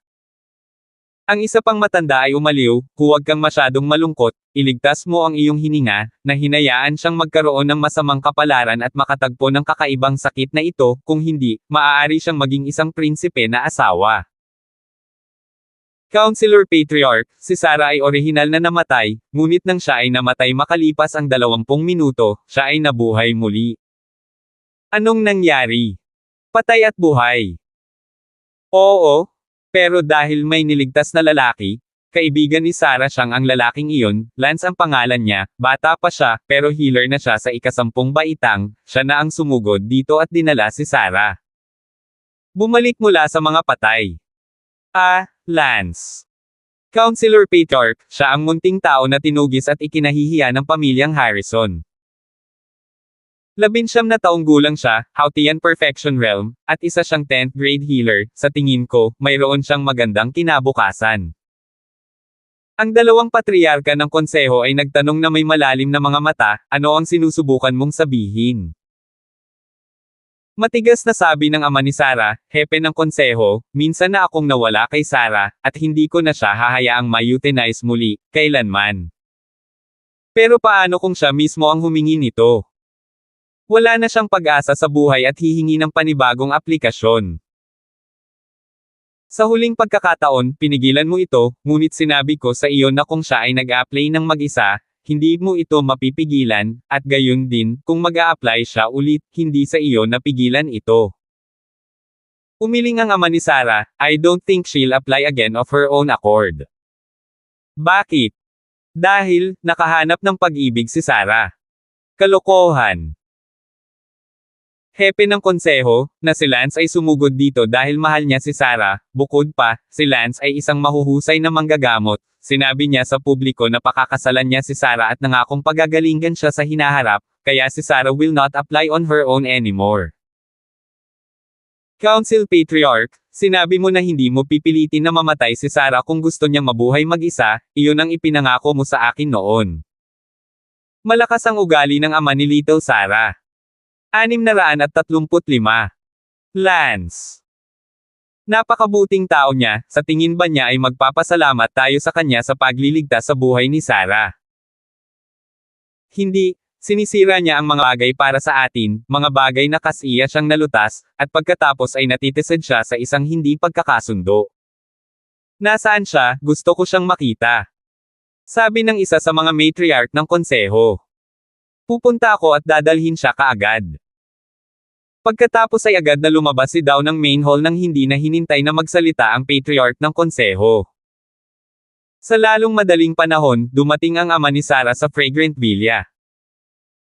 Ang isa pang matanda ay umaliw, huwag kang masyadong malungkot, iligtas mo ang iyong hininga, na hinayaan siyang magkaroon ng masamang kapalaran at makatagpo ng kakaibang sakit na ito, kung hindi, maaari siyang maging isang prinsipe na asawa. Councilor Patriarch, si Sarah ay orihinal na namatay, ngunit nang siya ay namatay makalipas ang 20 minuto, siya ay nabuhay muli. Anong nangyari? Patay at buhay. Oo, pero dahil may niligtas na lalaki, kaibigan ni Sarah siyang ang lalaking iyon, Lance ang pangalan niya, bata pa siya, pero healer na siya sa ika-10 baitang, siya na ang sumugod dito at dinala si Sarah. Bumalik mula sa mga patay. Lance. Councilor Patriarch, siya ang munting tao na tinugis at ikinahihiya ng pamilyang Harrison. 19 na taong gulang siya, Hautian Perfection Realm, at isa siyang 10th grade healer, sa tingin ko, mayroon siyang magandang kinabukasan. Ang 2 patriarka ng konseho ay nagtanong na may malalim na mga mata, ano ang sinusubukan mong sabihin? Matigas na sabi ng ama ni Sarah, hepe ng konseho, minsan na akong nawala kay Sarah, at hindi ko na siya hahayaang ma-euthanize muli, kailanman. Pero paano kung siya mismo ang humingi nito? Wala na siyang pag-asa sa buhay at hihingi ng panibagong aplikasyon. Sa huling pagkakataon, pinigilan mo ito, ngunit sinabi ko sa iyo na kung siya ay nag-a-apply ng mag-isa, hindi mo ito mapipigilan, at gayon din, kung mag-a-apply siya ulit, hindi sa iyo napigilan ito. Umiling ang ama ni Sarah, I don't think she'll apply again of her own accord. Bakit? Dahil, nakahanap ng pag-ibig si Sarah. Kalokohan. Hepe ng konseho, na si Lance ay sumugod dito dahil mahal niya si Sarah. Bukod pa, si Lance ay isang mahuhusay na manggagamot. Sinabi niya sa publiko na pakakasalan niya si Sarah at nangakong pagagalingan siya sa hinaharap, kaya si Sarah will not apply on her own anymore. Council Patriarch, sinabi mo na hindi mo pipilitin na mamatay si Sarah kung gusto niyang mabuhay mag-isa, iyon ang ipinangako mo sa akin noon. Malakas ang ugali ng ama ni Little Sarah. 635. Lance. Napakabuting tao niya, sa tingin ba niya ay magpapasalamat tayo sa kanya sa pagliligtas sa buhay ni Sarah? Hindi, sinisira niya ang mga bagay para sa atin, mga bagay na kasiya siyang nalutas, at pagkatapos ay natitisad siya sa isang hindi pagkakasundo. Nasaan siya, gusto ko siyang makita. Sabi ng isa sa mga matriarch ng konseho. Pupunta ako at dadalhin siya kaagad. Pagkatapos ay agad na lumabas si Daw ng main hall nang hindi na hinintay na magsalita ang patriarch ng konseho. Sa lalong madaling panahon, dumating ang ama ni Sarah sa Fragrant Villa.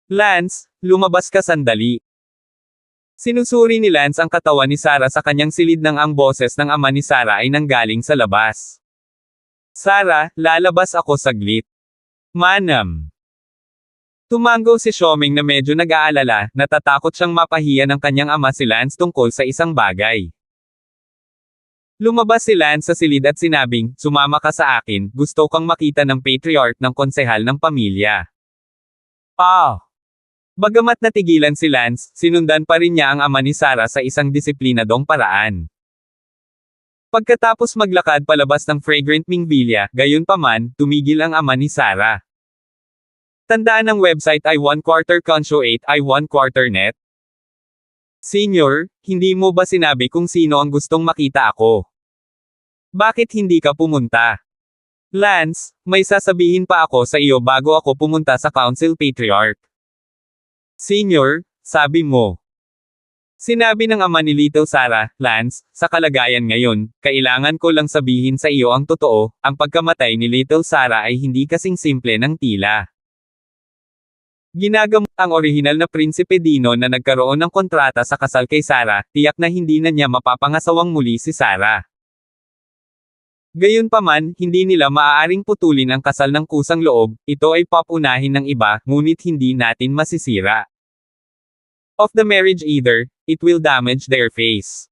Lance, lumabas ka sandali. Sinusuri ni Lance ang katawan ni Sarah sa kanyang silid nang ang boses ng ama ni Sarah ay nanggaling sa labas. Sarah, lalabas ako saglit. Manam. Tumango si Xiaoming na medyo nag-aalala, natatakot siyang mapahiya ng kanyang ama si Lance tungkol sa isang bagay. Lumabas si Lance sa silid at sinabing, sumama ka sa akin, gusto kang makita ng patriarch ng konsehal ng pamilya. Bagamat natigilan si Lance, sinundan pa rin niya ang ama ni Sarah sa isang disiplinadong paraan. Pagkatapos maglakad palabas ng Fragrant Ming Villa, gayunpaman, tumigil ang ama ni Sarah. Tandaan ng website I1/4 Consho 8 I1/4 net. Senior, hindi mo ba sinabi kung sino ang gustong makita ako? Bakit hindi ka pumunta? Lance, may sasabihin pa ako sa iyo bago ako pumunta sa Council Patriarch. Senior, sabi mo. Sinabi ng ama ni Little Sarah, Lance, sa kalagayan ngayon, kailangan ko lang sabihin sa iyo ang totoo, ang pagkamatay ni Little Sarah ay hindi kasing simple ng tila. Ginagamit ang orihinal na Prinsipe Dino na nagkaroon ng kontrata sa kasal kay Sarah, tiyak na hindi na niya mapapangasawang muli si Sarah. Gayunpaman, hindi nila maaaring putulin ang kasal ng kusang loob, ito ay papunahin ng iba, ngunit hindi natin masisira. Of the marriage either, it will damage their face.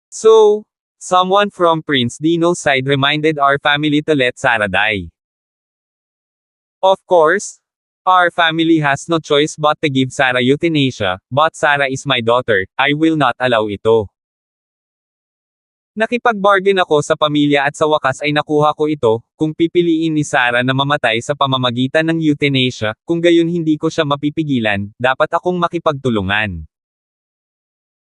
So, someone from Prince Dino's side reminded our family to let Sarah die. Of course, our family has no choice but to give Sarah euthanasia, but Sarah is my daughter, I will not allow ito. Nakipag-bargain ako sa pamilya at sa wakas ay nakuha ko ito, kung pipiliin ni Sarah na mamatay sa pamamagitan ng euthanasia, kung gayon hindi ko siya mapipigilan, dapat akong makipagtulungan.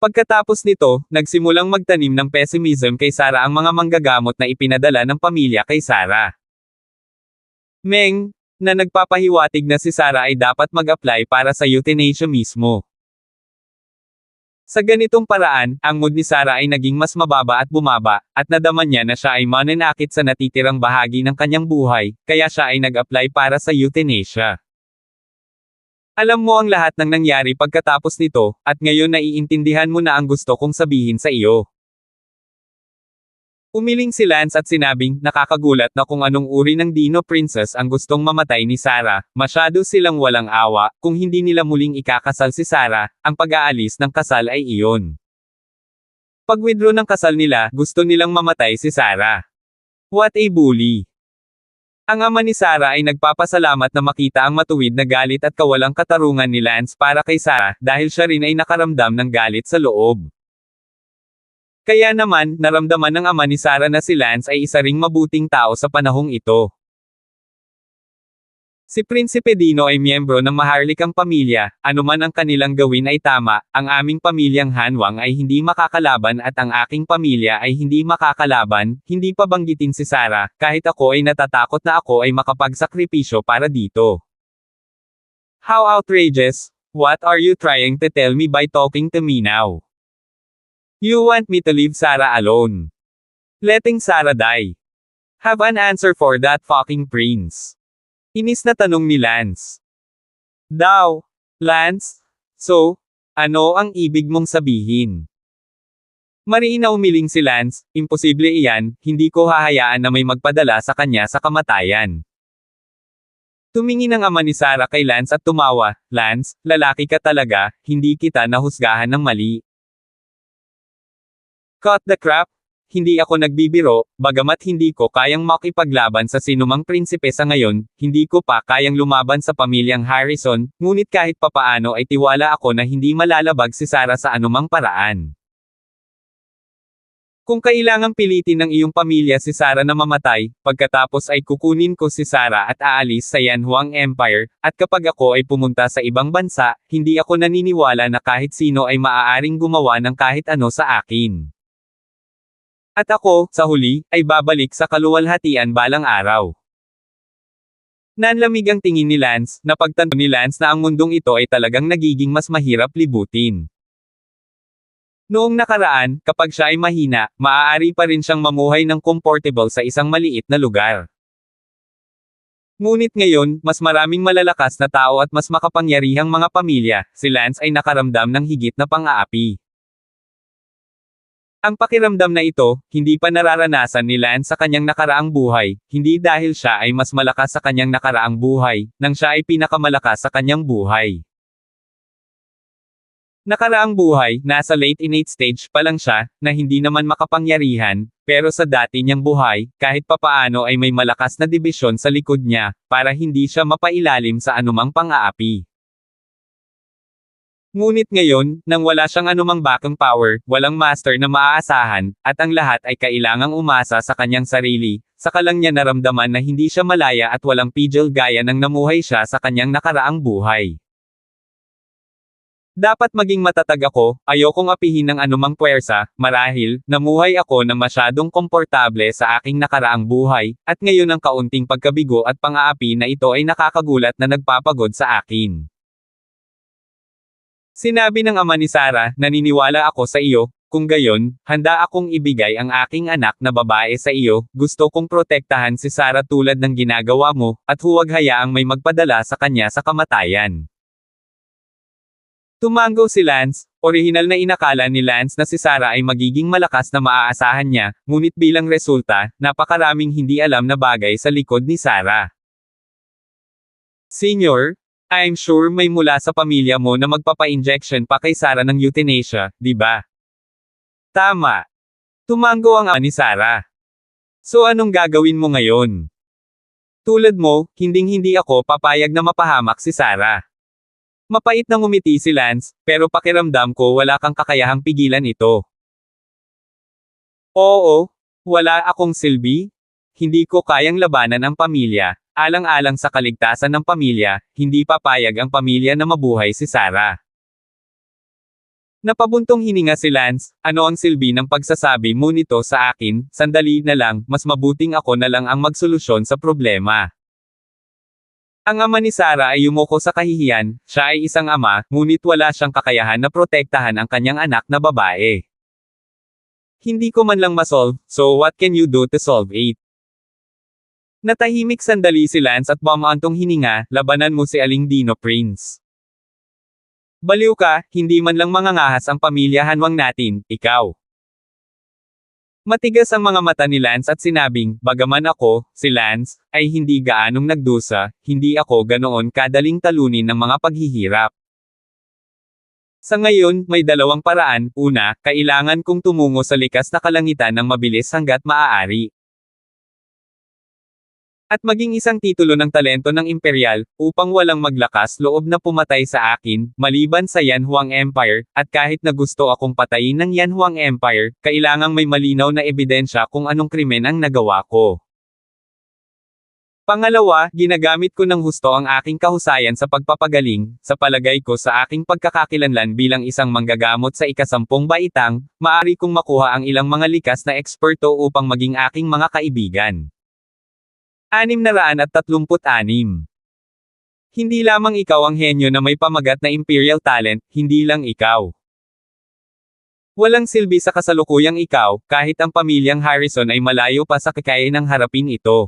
Pagkatapos nito, nagsimulang magtanim ng pessimism kay Sarah ang mga manggagamot na ipinadala ng pamilya kay Sarah. Meng, na nagpapahiwatig na si Sarah ay dapat mag-apply para sa euthanasia mismo. Sa ganitong paraan, ang mood ni Sarah ay naging mas mababa at bumaba, at nadaman niya na siya ay mananakit sa natitirang bahagi ng kanyang buhay, kaya siya ay nag-apply para sa euthanasia. Alam mo ang lahat ng nangyari pagkatapos nito, at ngayon naiintindihan mo na ang gusto kong sabihin sa iyo. Umiling si Lance at sinabing, nakakagulat na kung anong uri ng Dino Princess ang gustong mamatay ni Sarah, masyado silang walang awa, kung hindi nila muling ikakasal si Sarah, ang pag-aalis ng kasal ay iyon. Pag-withdraw ng kasal nila, gusto nilang mamatay si Sarah. What a bully! Ang ama ni Sarah ay nagpapasalamat na makita ang matuwid na galit at kawalang katarungan ni Lance para kay Sarah, dahil siya rin ay nakaramdam ng galit sa loob. Kaya naman, naramdaman ng ama ni Sarah na si Lance ay isa ring mabuting tao sa panahong ito. Si Prinsipe Dino ay miyembro ng maharlikang pamilya, anuman ang kanilang gawin ay tama, ang aming pamilyang Hanwang ay hindi makakalaban at ang aking pamilya ay hindi makakalaban, hindi pa banggitin si Sarah, kahit ako ay natatakot na ako ay makapagsakripisyo para dito. How outrageous! What are you trying to tell me by talking to me now? You want me to leave Sarah alone? Letting Sarah die? Have an answer for that fucking prince. Inis na tanong ni Lance. Daw, Lance? So, Ano ang ibig mong sabihin? Mariin na umiling si Lance, imposible iyan, hindi ko hahayaan na may magpadala sa kanya sa kamatayan. Tumingin ang ama ni Sarah kay Lance at tumawa, Lance, lalaki ka talaga, hindi kita nahusgahan ng mali. Cut the crap! Hindi ako nagbibiro, bagamat hindi ko kayang makipaglaban sa sinumang prinsipe sa ngayon, hindi ko pa kayang lumaban sa pamilyang Harrison, ngunit kahit papaano ay tiwala ako na hindi malalabag si Sarah sa anumang paraan. Kung kailangang pilitin ng iyong pamilya si Sarah na mamatay, pagkatapos ay kukunin ko si Sarah at aalis sa Yanhuang Empire, at kapag ako ay pumunta sa ibang bansa, hindi ako naniniwala na kahit sino ay maaaring gumawa ng kahit ano sa akin. At ako, sa huli, ay babalik sa kaluwalhatian balang araw. Nanlamig ang tingin ni Lance, napagtanto ni Lance na ang mundong ito ay talagang nagiging mas mahirap libutin. Noong nakaraan, kapag siya ay mahina, maaari pa rin siyang mamuhay ng comfortable sa isang maliit na lugar. Ngunit ngayon, mas maraming malalakas na tao at mas makapangyarihang mga pamilya, si Lance ay nakaramdam ng higit na pang-aapi. Ang pakiramdam na ito, hindi pa nararanasan ni Lance sa kanyang nakaraang buhay, hindi dahil siya ay mas malakas sa kanyang nakaraang buhay, nang siya ay pinakamalakas sa kanyang buhay. Nakaraang buhay, nasa late innate stage pa lang siya, na hindi naman makapangyarihan, pero sa dati niyang buhay, kahit papaano ay may malakas na dibisyon sa likod niya, para hindi siya mapailalim sa anumang pang-aapi. Ngunit ngayon, nang wala siyang anumang backing power, walang master na maaasahan, at ang lahat ay kailangang umasa sa kanyang sarili, saka lang niya naramdaman na hindi siya malaya at walang pigil gaya ng namuhay siya sa kanyang nakaraang buhay. Dapat maging matatag ako, ayokong apihin ng anumang puwersa, marahil, namuhay ako na masyadong komportable sa aking nakaraang buhay, at ngayon ang kaunting pagkabigo at pang-aapi na ito ay nakakagulat na nagpapagod sa akin. Sinabi ng ama ni Sarah, naniniwala ako sa iyo, kung gayon, handa akong ibigay ang aking anak na babae sa iyo, gusto kong protektahan si Sarah tulad ng ginagawa mo, at huwag hayaang may magpadala sa kanya sa kamatayan. Tumango si Lance, orihinal na inakala ni Lance na si Sarah ay magiging malakas na maaasahan niya, ngunit bilang resulta, napakaraming hindi alam na bagay sa likod ni Sarah. Senior, I'm sure may mula sa pamilya mo na magpapa-injection pa kay Sarah ng euthanasia, di ba? Tama. Tumango ang ama ni Sarah. So anong gagawin mo ngayon? Tulad mo, hinding-hindi ako papayag na mapahamak si Sarah. Mapait na ngumiti si Lance, pero pakiramdam ko wala kang kakayahang pigilan ito. Oo, wala akong silbi. Hindi ko kayang labanan ang pamilya. Alang-alang sa kaligtasan ng pamilya, hindi papayag ang pamilya na mabuhay si Sarah. Napabuntong hininga si Lance, ano ang silbi ng pagsasabi mo nito sa akin, sandali na lang, mas mabuting ako na lang ang magsolusyon sa problema. Ang ama ni Sarah ay yumuko sa kahihiyan, siya ay isang ama, ngunit wala siyang kakayahan na protektahan ang kanyang anak na babae. Hindi ko man lang masolve, so what can you do to solve it? Natahimik sandali si Lance at bumantong hininga, labanan mo si Aling Dino Prince. Baliw ka, hindi man lang mangangahas ang pamilya Hanwang natin, ikaw. Matigas ang mga mata ni Lance at sinabing, bagaman ako, si Lance, ay hindi gaanong nagdusa, hindi ako ganoon kadaling talunin ng mga paghihirap. Sa ngayon, may dalawang paraan, una, kailangan kong tumungo sa likas na kalangitan ng mabilis hanggat maaari. At maging isang titulo ng talento ng imperial, upang walang maglakas loob na pumatay sa akin, maliban sa Yanhuang Empire, at kahit na gusto akong patayin ng Yanhuang Empire, kailangang may malinaw na ebidensya kung anong krimen ang nagawa ko. Pangalawa, ginagamit ko ng husto ang aking kahusayan sa pagpapagaling, sa palagay ko sa aking pagkakakilanlan bilang isang manggagamot sa ika-10 baitang, maaari kong makuha ang ilang mga likas na eksperto upang maging aking mga kaibigan. 636. Hindi lamang ikaw ang henyo na may pamagat na imperial talent, hindi lang ikaw. Walang silbi sa kasalukuyang ikaw, kahit ang pamilyang Harrison ay malayo pa sa kakayahan ng harapin ito.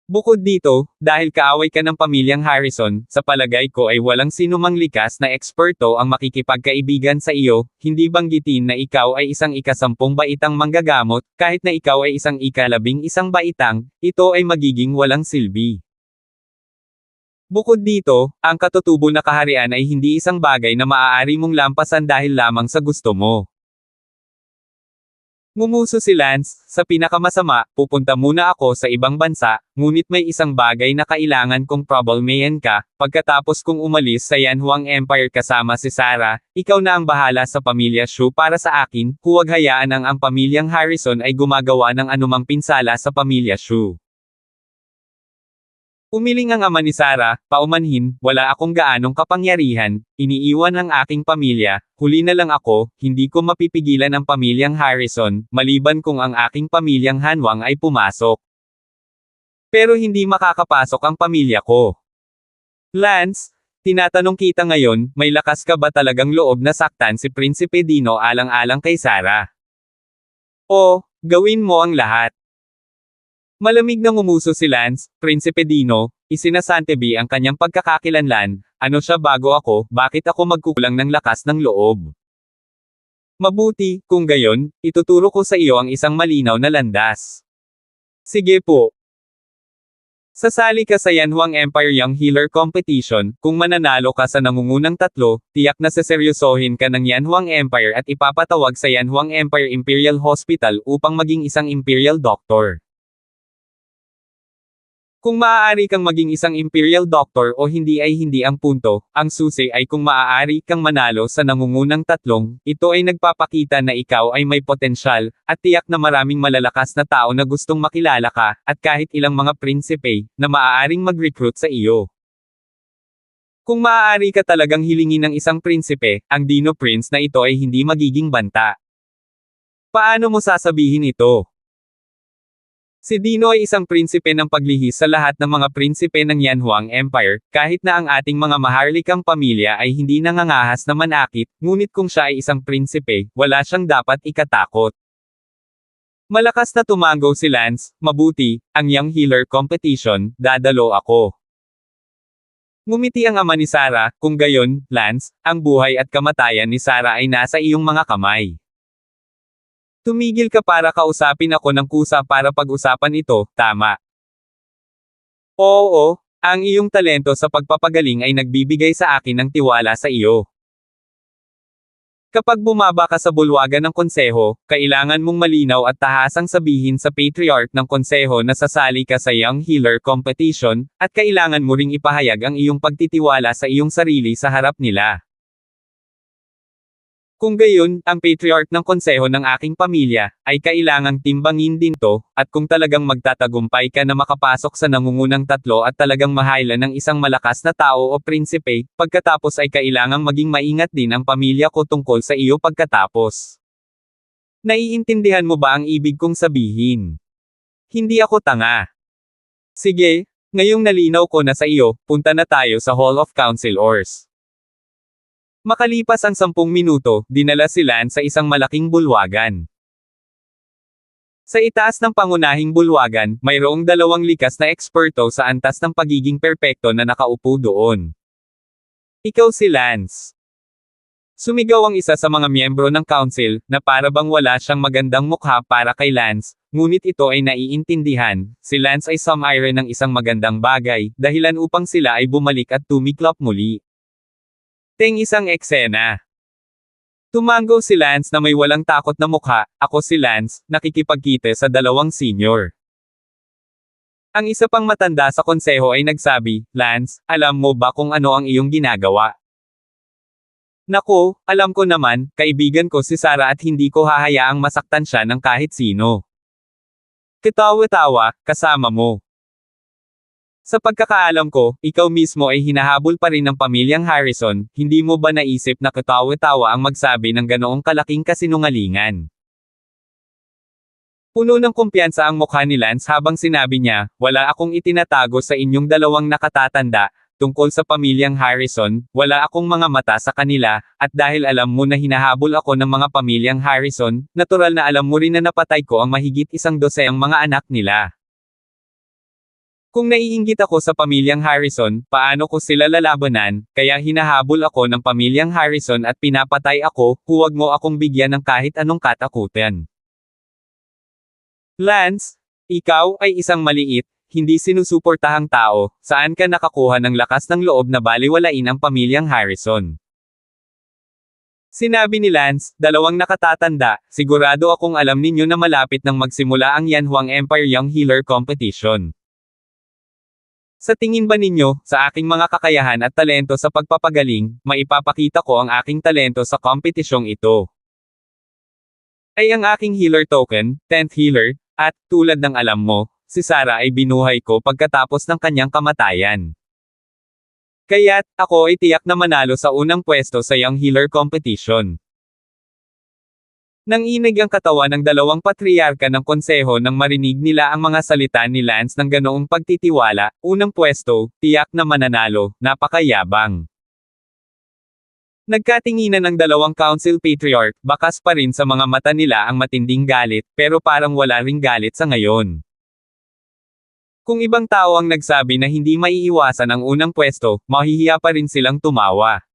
Bukod dito, dahil kaaway ka ng pamilyang Harrison, sa palagay ko ay walang sinumang likas na eksperto ang makikipagkaibigan sa iyo, hindi banggitin na ikaw ay isang ika-10 baitang manggagamot, kahit na ikaw ay isang ika-11 baitang, ito ay magiging walang silbi. Bukod dito, ang katutubo na kaharian ay hindi isang bagay na maaari mong lampasan dahil lamang sa gusto mo. Ngumuso si Lance, sa pinakamasama, pupunta muna ako sa ibang bansa, ngunit may isang bagay na kailangan kong problemahin ka, pagkatapos kong umalis sa Yanhuang Empire kasama si Sarah, ikaw na ang bahala sa pamilya Shu para sa akin, huwag hayaan ang pamilyang Harrison ay gumagawa ng anumang pinsala sa pamilya Shu. Umiling ang ama ni Sarah, paumanhin, wala akong gaanong kapangyarihan, iniiwan ang aking pamilya, huli na lang ako, hindi ko mapipigilan ang pamilyang Harrison, maliban kung ang aking pamilyang Hanwang ay pumasok. Pero hindi makakapasok ang pamilya ko. Lance, tinatanong kita ngayon, may lakas ka ba talagang loob na saktan si Prinsipe Dino alang-alang kay Sarah? O, gawin mo ang lahat. Malamig na ngumuso si Lance, Prinsipe Dino, isinasantabi ang kanyang pagkakakilanlan, ano siya bago ako, bakit ako magkukulang ng lakas ng loob? Mabuti, kung gayon, ituturo ko sa iyo ang isang malinaw na landas. Sige po. Sasali ka sa Yanhuang Empire Young Healer Competition, kung mananalo ka sa nangungunang 3, tiyak na seseryosohin ka ng Yanhuang Empire at ipapatawag sa Yanhuang Empire Imperial Hospital upang maging isang Imperial Doctor. Kung maaari kang maging isang Imperial Doctor o hindi ay hindi ang punto, ang susi ay kung maaari kang manalo sa nangungunang 3, ito ay nagpapakita na ikaw ay may potensyal, at tiyak na maraming malalakas na tao na gustong makilala ka, at kahit ilang mga prinsipe, na maaaring mag-recruit sa iyo. Kung maaari ka talagang hilingin ng isang prinsipe, ang Dino Prince na ito ay hindi magiging banta. Paano mo sasabihin ito? Si Dino ay isang prinsipe ng paglihis sa lahat ng mga prinsipe ng Yanhuang Empire, kahit na ang ating mga maharlikang pamilya ay hindi nangangahas na manakit, ngunit kung siya ay isang prinsipe, wala siyang dapat ikatakot. Malakas na tumango si Lance, mabuti, ang Young Healer Competition, dadalo ako. Ngumiti ang ama ni Sarah, kung gayon, Lance, ang buhay at kamatayan ni Sarah ay nasa iyong mga kamay. Tumigil ka para kausapin ako ng kusa para pag-usapan ito, tama? Oo, ang iyong talento sa pagpapagaling ay nagbibigay sa akin ng tiwala sa iyo. Kapag bumaba ka sa bulwagan ng konseho, kailangan mong malinaw at tahasang sabihin sa Patriarch ng konseho na sasali ka sa Young Healer Competition, at kailangan mo ring ipahayag ang iyong pagtitiwala sa iyong sarili sa harap nila. Kung gayon, ang patriarch ng konseho ng aking pamilya, ay kailangang timbangin din to, at kung talagang magtatagumpay ka na makapasok sa nangungunang 3 at talagang mahaylan ng isang malakas na tao o prinsipe, pagkatapos ay kailangang maging maingat din ang pamilya ko tungkol sa iyo pagkatapos. Naiintindihan mo ba ang ibig kong sabihin? Hindi ako tanga. Sige, ngayong nalinaw ko na sa iyo, punta na tayo sa Hall of Counselors. Makalipas ang 10 minuto, dinala si Lance sa isang malaking bulwagan. Sa itaas ng pangunahing bulwagan, mayroong 2 likas na eksperto sa antas ng pagiging perpekto na nakaupo doon. Ikaw si Lance. Sumigaw ang isa sa mga miyembro ng council, na para bang wala siyang magandang mukha para kay Lance, ngunit ito ay naiintindihan, si Lance ay sumire ng isang magandang bagay, dahilan upang sila ay bumalik at tumiklop muli. Isang eksena. Tumango si Lance na may walang takot na mukha, ako si Lance, nakikipagkita sa 2 senior. Ang isa pang matanda sa konseho ay nagsabi, Lance, alam mo ba kung ano ang iyong ginagawa? Naku, alam ko naman, kaibigan ko si Sarah at hindi ko hahayaang masaktan siya ng kahit sino. Katawa-tawa, kasama mo. Sa pagkakaalam ko, ikaw mismo ay hinahabol pa rin ng pamilyang Harrison, hindi mo ba naisip na katawa-tawa ang magsabi ng ganoong kalaking kasinungalingan? Puno ng kumpiyansa ang mukha ni Lance habang sinabi niya, wala akong itinatago sa inyong 2 nakatatanda, tungkol sa pamilyang Harrison, wala akong mga mata sa kanila, at dahil alam mo na hinahabol ako ng mga pamilyang Harrison, natural na alam mo rin na napatay ko ang mahigit 12 mga anak nila. Kung naiinggit ako sa pamilyang Harrison, paano ko sila lalabanan, kaya hinahabol ako ng pamilyang Harrison at pinapatay ako, huwag mo akong bigyan ng kahit anong katakutan. Lance, ikaw ay isang maliit, hindi sinusuportahang tao, saan ka nakakuha ng lakas ng loob na baliwalain ang pamilyang Harrison? Sinabi ni Lance, dalawang nakatatanda, sigurado akong alam ninyo na malapit nang magsimula ang Yanhuang Empire Young Healer Competition. Sa tingin ba ninyo, sa aking mga kakayahan at talento sa pagpapagaling, maipapakita ko ang aking talento sa kompetisyong ito? Ay ang aking healer token, 10th healer, at, tulad ng alam mo, si Sarah ay binuhay ko pagkatapos ng kanyang kamatayan. Kaya't, ako ay tiyak na manalo sa unang pwesto sa Young Healer Competition. Nang inig ang katawan ng dalawang patriarka ng konseho nang marinig nila ang mga salita ni Lance ng ganoong pagtitiwala, unang pwesto, tiyak na mananalo, napakayabang. Nagkatinginan ng dalawang council patriarch, bakas pa rin sa mga mata nila ang matinding galit, pero parang wala ring galit sa ngayon. Kung ibang tao ang nagsabi na hindi maiiwasan ang unang pwesto, mahihiya pa rin silang tumawa.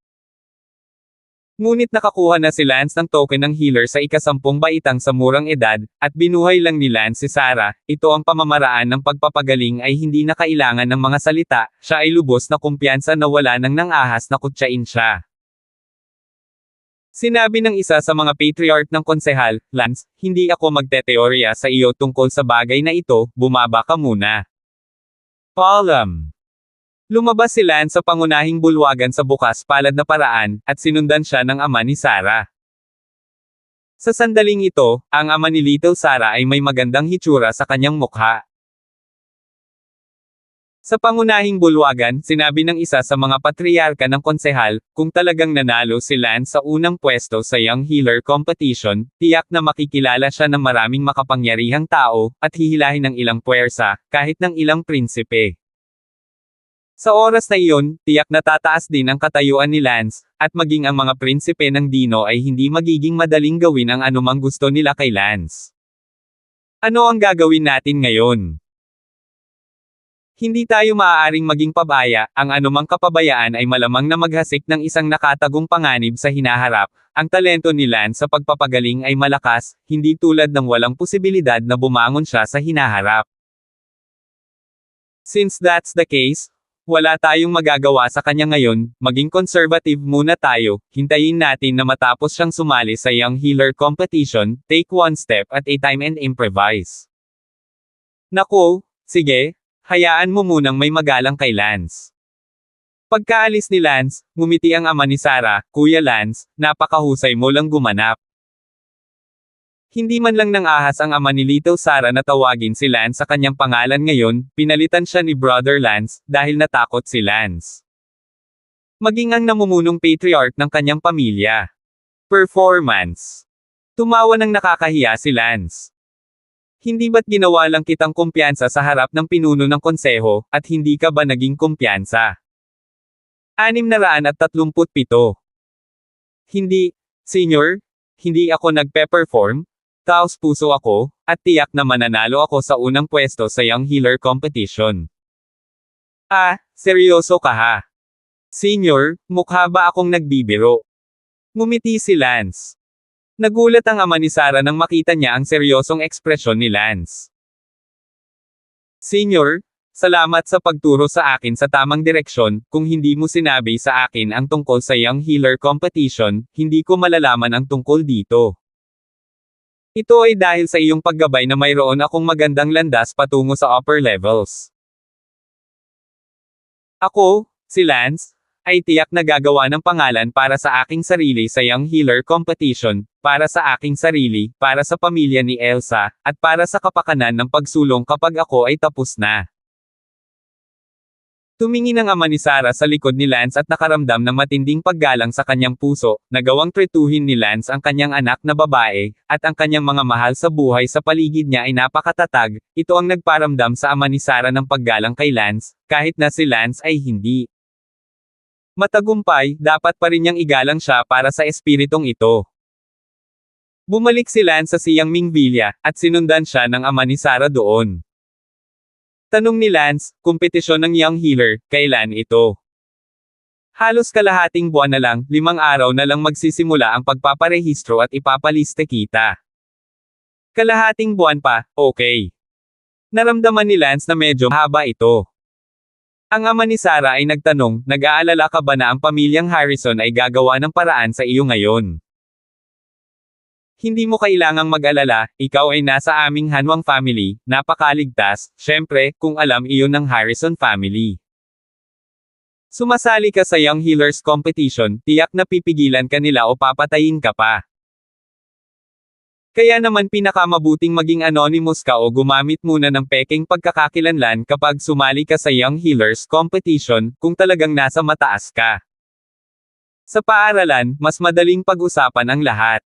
Ngunit nakakuha na si Lance ng token ng healer sa ika-10 baitang sa murang edad, at binuhay lang ni Lance si Sarah. Ito ang pamamaraan ng pagpapagaling ay hindi na kailangan ng mga salita, siya ay lubos na kumpiyansa na wala nang nangahas na kutsain siya. Sinabi ng isa sa mga patriarch ng konsehal, Lance, hindi ako magteteorya sa iyo tungkol sa bagay na ito, bumaba ka muna. Paalam. Lumabas si Lance sa pangunahing bulwagan sa bukas palad na paraan, at sinundan siya ng ama ni Sarah. Sa sandaling ito, ang ama ni Little Sarah ay may magandang hitsura sa kanyang mukha. Sa pangunahing bulwagan, sinabi ng isa sa mga patriarka ng konsehal, kung talagang nanalo si Lance sa unang pwesto sa Young Healer Competition, tiyak na makikilala siya ng maraming makapangyarihang tao, at hihilahin ng ilang puwersa, kahit ng ilang prinsipe. Sa oras na iyon, tiyak na tataas din ang katayuan ni Lance, at maging ang mga prinsipe ng Dino ay hindi magiging madaling gawin ang anumang gusto nila kay Lance. Ano ang gagawin natin ngayon? Hindi tayo maaaring maging pabaya, ang anumang kapabayaan ay malamang na maghasik ng isang nakatagong panganib sa hinaharap. Ang talento ni Lance sa pagpapagaling ay malakas, hindi tulad ng walang posibilidad na bumangon siya sa hinaharap. Since that's the case, wala tayong magagawa sa kanya ngayon, maging conservative muna tayo, hintayin natin na matapos siyang sumali sa Young Healer Competition, take one step at a time and improvise. Naku, sige, hayaan mo munang may magalang kay Lance. Pagkaalis ni Lance, ngumiti ang ama ni Sarah, Kuya Lance, napakahusay mo lang gumanap. Hindi man lang nang ahas ang ama ni Little Sarah na tawagin si Lance sa kanyang pangalan ngayon, pinalitan siya ni Brother Lance, dahil natakot si Lance. Maging ang namumunong patriarch ng kanyang pamilya. Performance. Tumawa ng nakakahiya si Lance. Hindi ba't ginawa lang kitang kumpiyansa sa harap ng pinuno ng konseho, at hindi ka ba naging kumpiyansa? 637. Hindi, Senyor, hindi ako nagpe-perform. Taos puso ako, at tiyak na mananalo ako sa unang pwesto sa Young Healer Competition. Ah, seryoso ka ha? Senyor, mukha ba akong nagbibiro? Ngumiti si Lance. Nagulat ang ama ni Sarah nang makita niya ang seryosong ekspresyon ni Lance. Senyor, salamat sa pagturo sa akin sa tamang direksyon, kung hindi mo sinabi sa akin ang tungkol sa Young Healer Competition, hindi ko malalaman ang tungkol dito. Ito ay dahil sa iyong paggabay na mayroon akong magandang landas patungo sa upper levels. Ako, si Lance, ay tiyak na gagawa ng pangalan para sa aking sarili sa Young Healer Competition, para sa aking sarili, para sa pamilya ni Elsa, at para sa kapakanan ng pagsulong kapag ako ay tapos na. Tumingin ang ama ni Sarah sa likod ni Lance at nakaramdam ng matinding paggalang sa kanyang puso, nagawang tretuhin ni Lance ang kanyang anak na babae, at ang kanyang mga mahal sa buhay sa paligid niya ay napakatatag. Ito ang nagparamdam sa ama ni Sarah ng paggalang kay Lance, kahit na si Lance ay hindi matagumpay, dapat pa rin niyang igalang siya para sa espiritong ito. Bumalik si Lance sa Siang Ming Villa, at sinundan siya ng ama ni Sarah doon. Tanong ni Lance, kompetisyon ng Young Healer, kailan ito? Halos kalahating buwan na lang, 5 araw na lang magsisimula ang pagpaparehistro at ipapaliste kita. Kalahating buwan pa, okay. Naramdaman ni Lance na medyo haba ito. Ang ama ni Sarah ay nagtanong, nag-aalala ka ba na ang pamilyang Harrison ay gagawa ng paraan sa iyo ngayon? Hindi mo kailangang mag-alala, ikaw ay nasa aming Hanwang family, napakaligtas, syempre, kung alam iyon ng Harrison family. Sumasali ka sa Young Healers Competition, tiyak na pipigilan ka nila o papatayin ka pa. Kaya naman pinakamabuting maging anonymous ka o gumamit muna ng peking pagkakakilanlan kapag sumali ka sa Young Healers Competition, kung talagang nasa mataas ka. Sa paaralan, mas madaling pag-usapan ang lahat.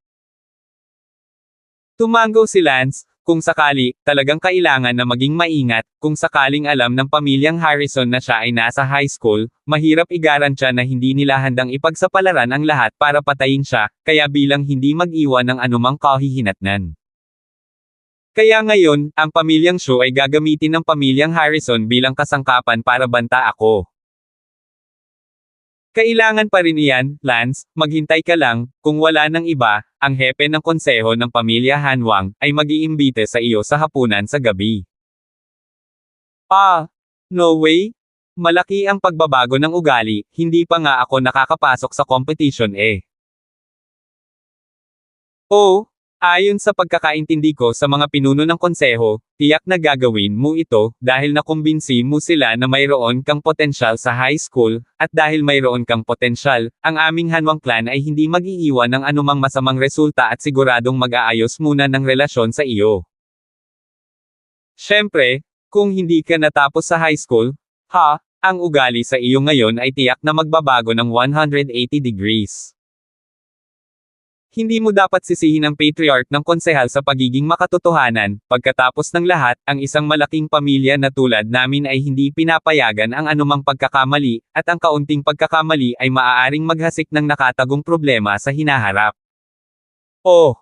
Tumango si Lance, kung sakali, talagang kailangan na maging maingat, kung sakaling alam ng pamilyang Harrison na siya ay nasa high school, mahirap igarantya na hindi nila handang ipagsapalaran ang lahat para patayin siya, kaya bilang hindi mag-iwan ng anumang kahihinatnan. Kaya ngayon, ang pamilyang Shu ay gagamitin ng pamilyang Harrison bilang kasangkapan para banta ako. Kailangan pa rin iyan, Lance, maghintay ka lang, kung wala nang iba, ang hepe ng konseho ng pamilya Hanwang, ay mag-iimbite sa iyo sa hapunan sa gabi. No way? Malaki ang pagbabago ng ugali, hindi pa nga ako nakakapasok sa competition eh. Oh, ayon sa pagkakaintindi ko sa mga pinuno ng konseho, tiyak na gagawin mo ito, dahil nakumbinsi mo sila na mayroon kang potensyal sa high school, at dahil mayroon kang potensyal, ang aming Hanwang clan ay hindi mag-iiwan ng anumang masamang resulta at siguradong mag-aayos muna ng relasyon sa iyo. Siyempre, kung hindi ka natapos sa high school, ang ugali sa iyo ngayon ay tiyak na magbabago ng 180 degrees. Hindi mo dapat sisihin ang patriarch ng konsehal sa pagiging makatotohanan, pagkatapos ng lahat, ang isang malaking pamilya na tulad namin ay hindi pinapayagan ang anumang pagkakamali, at ang kaunting pagkakamali ay maaaring maghasik ng nakatagong problema sa hinaharap. Oh!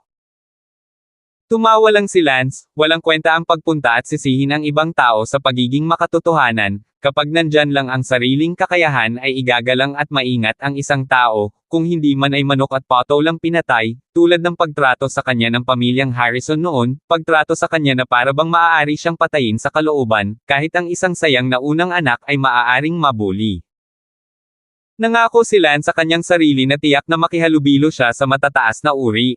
Tumawa lang si Lance, walang kwenta ang pagpunta at sisihin ang ibang tao sa pagiging makatotohanan, kapag nandyan lang ang sariling kakayahan ay igagalang at maingat ang isang tao, kung hindi man ay manok at pato lang pinatay, tulad ng pagtrato sa kanya ng pamilyang Harrison noon, pagtrato sa kanya na para bang maaari siyang patayin sa kalooban, kahit ang isang sayang na unang anak ay maaaring mabuli. Nangako si Lance sa kanyang sarili na tiyak na makihalubilo siya sa matataas na uri.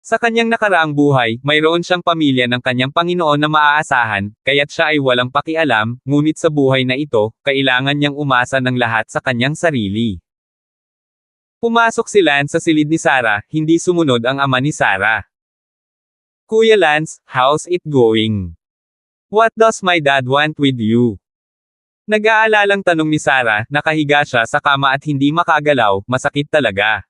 Sa kanyang nakaraang buhay, mayroon siyang pamilya ng kanyang Panginoon na maaasahan, kaya't siya ay walang pakialam, ngunit sa buhay na ito, kailangan niyang umasa ng lahat sa kanyang sarili. Pumasok si Lance sa silid ni Sarah, hindi sumunod ang ama ni Sarah. Kuya Lance, how's it going? What does my dad want with you? Nag-aalalang tanong ni Sarah, nakahiga siya sa kama at hindi makagalaw, masakit talaga.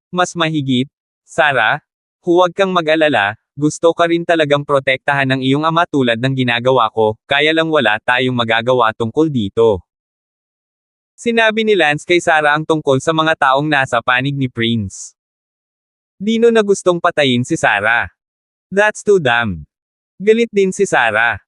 Mas mahigit, Sarah, huwag kang mag-alala, gusto ka rin talagang protektahan ng iyong ama tulad ng ginagawa ko, kaya lang wala tayong magagawa tungkol dito. Sinabi ni Lance kay Sarah ang tungkol sa mga taong nasa panig ni Prince. Dino na gustong patayin si Sarah. That's too damn. Galit din si Sarah.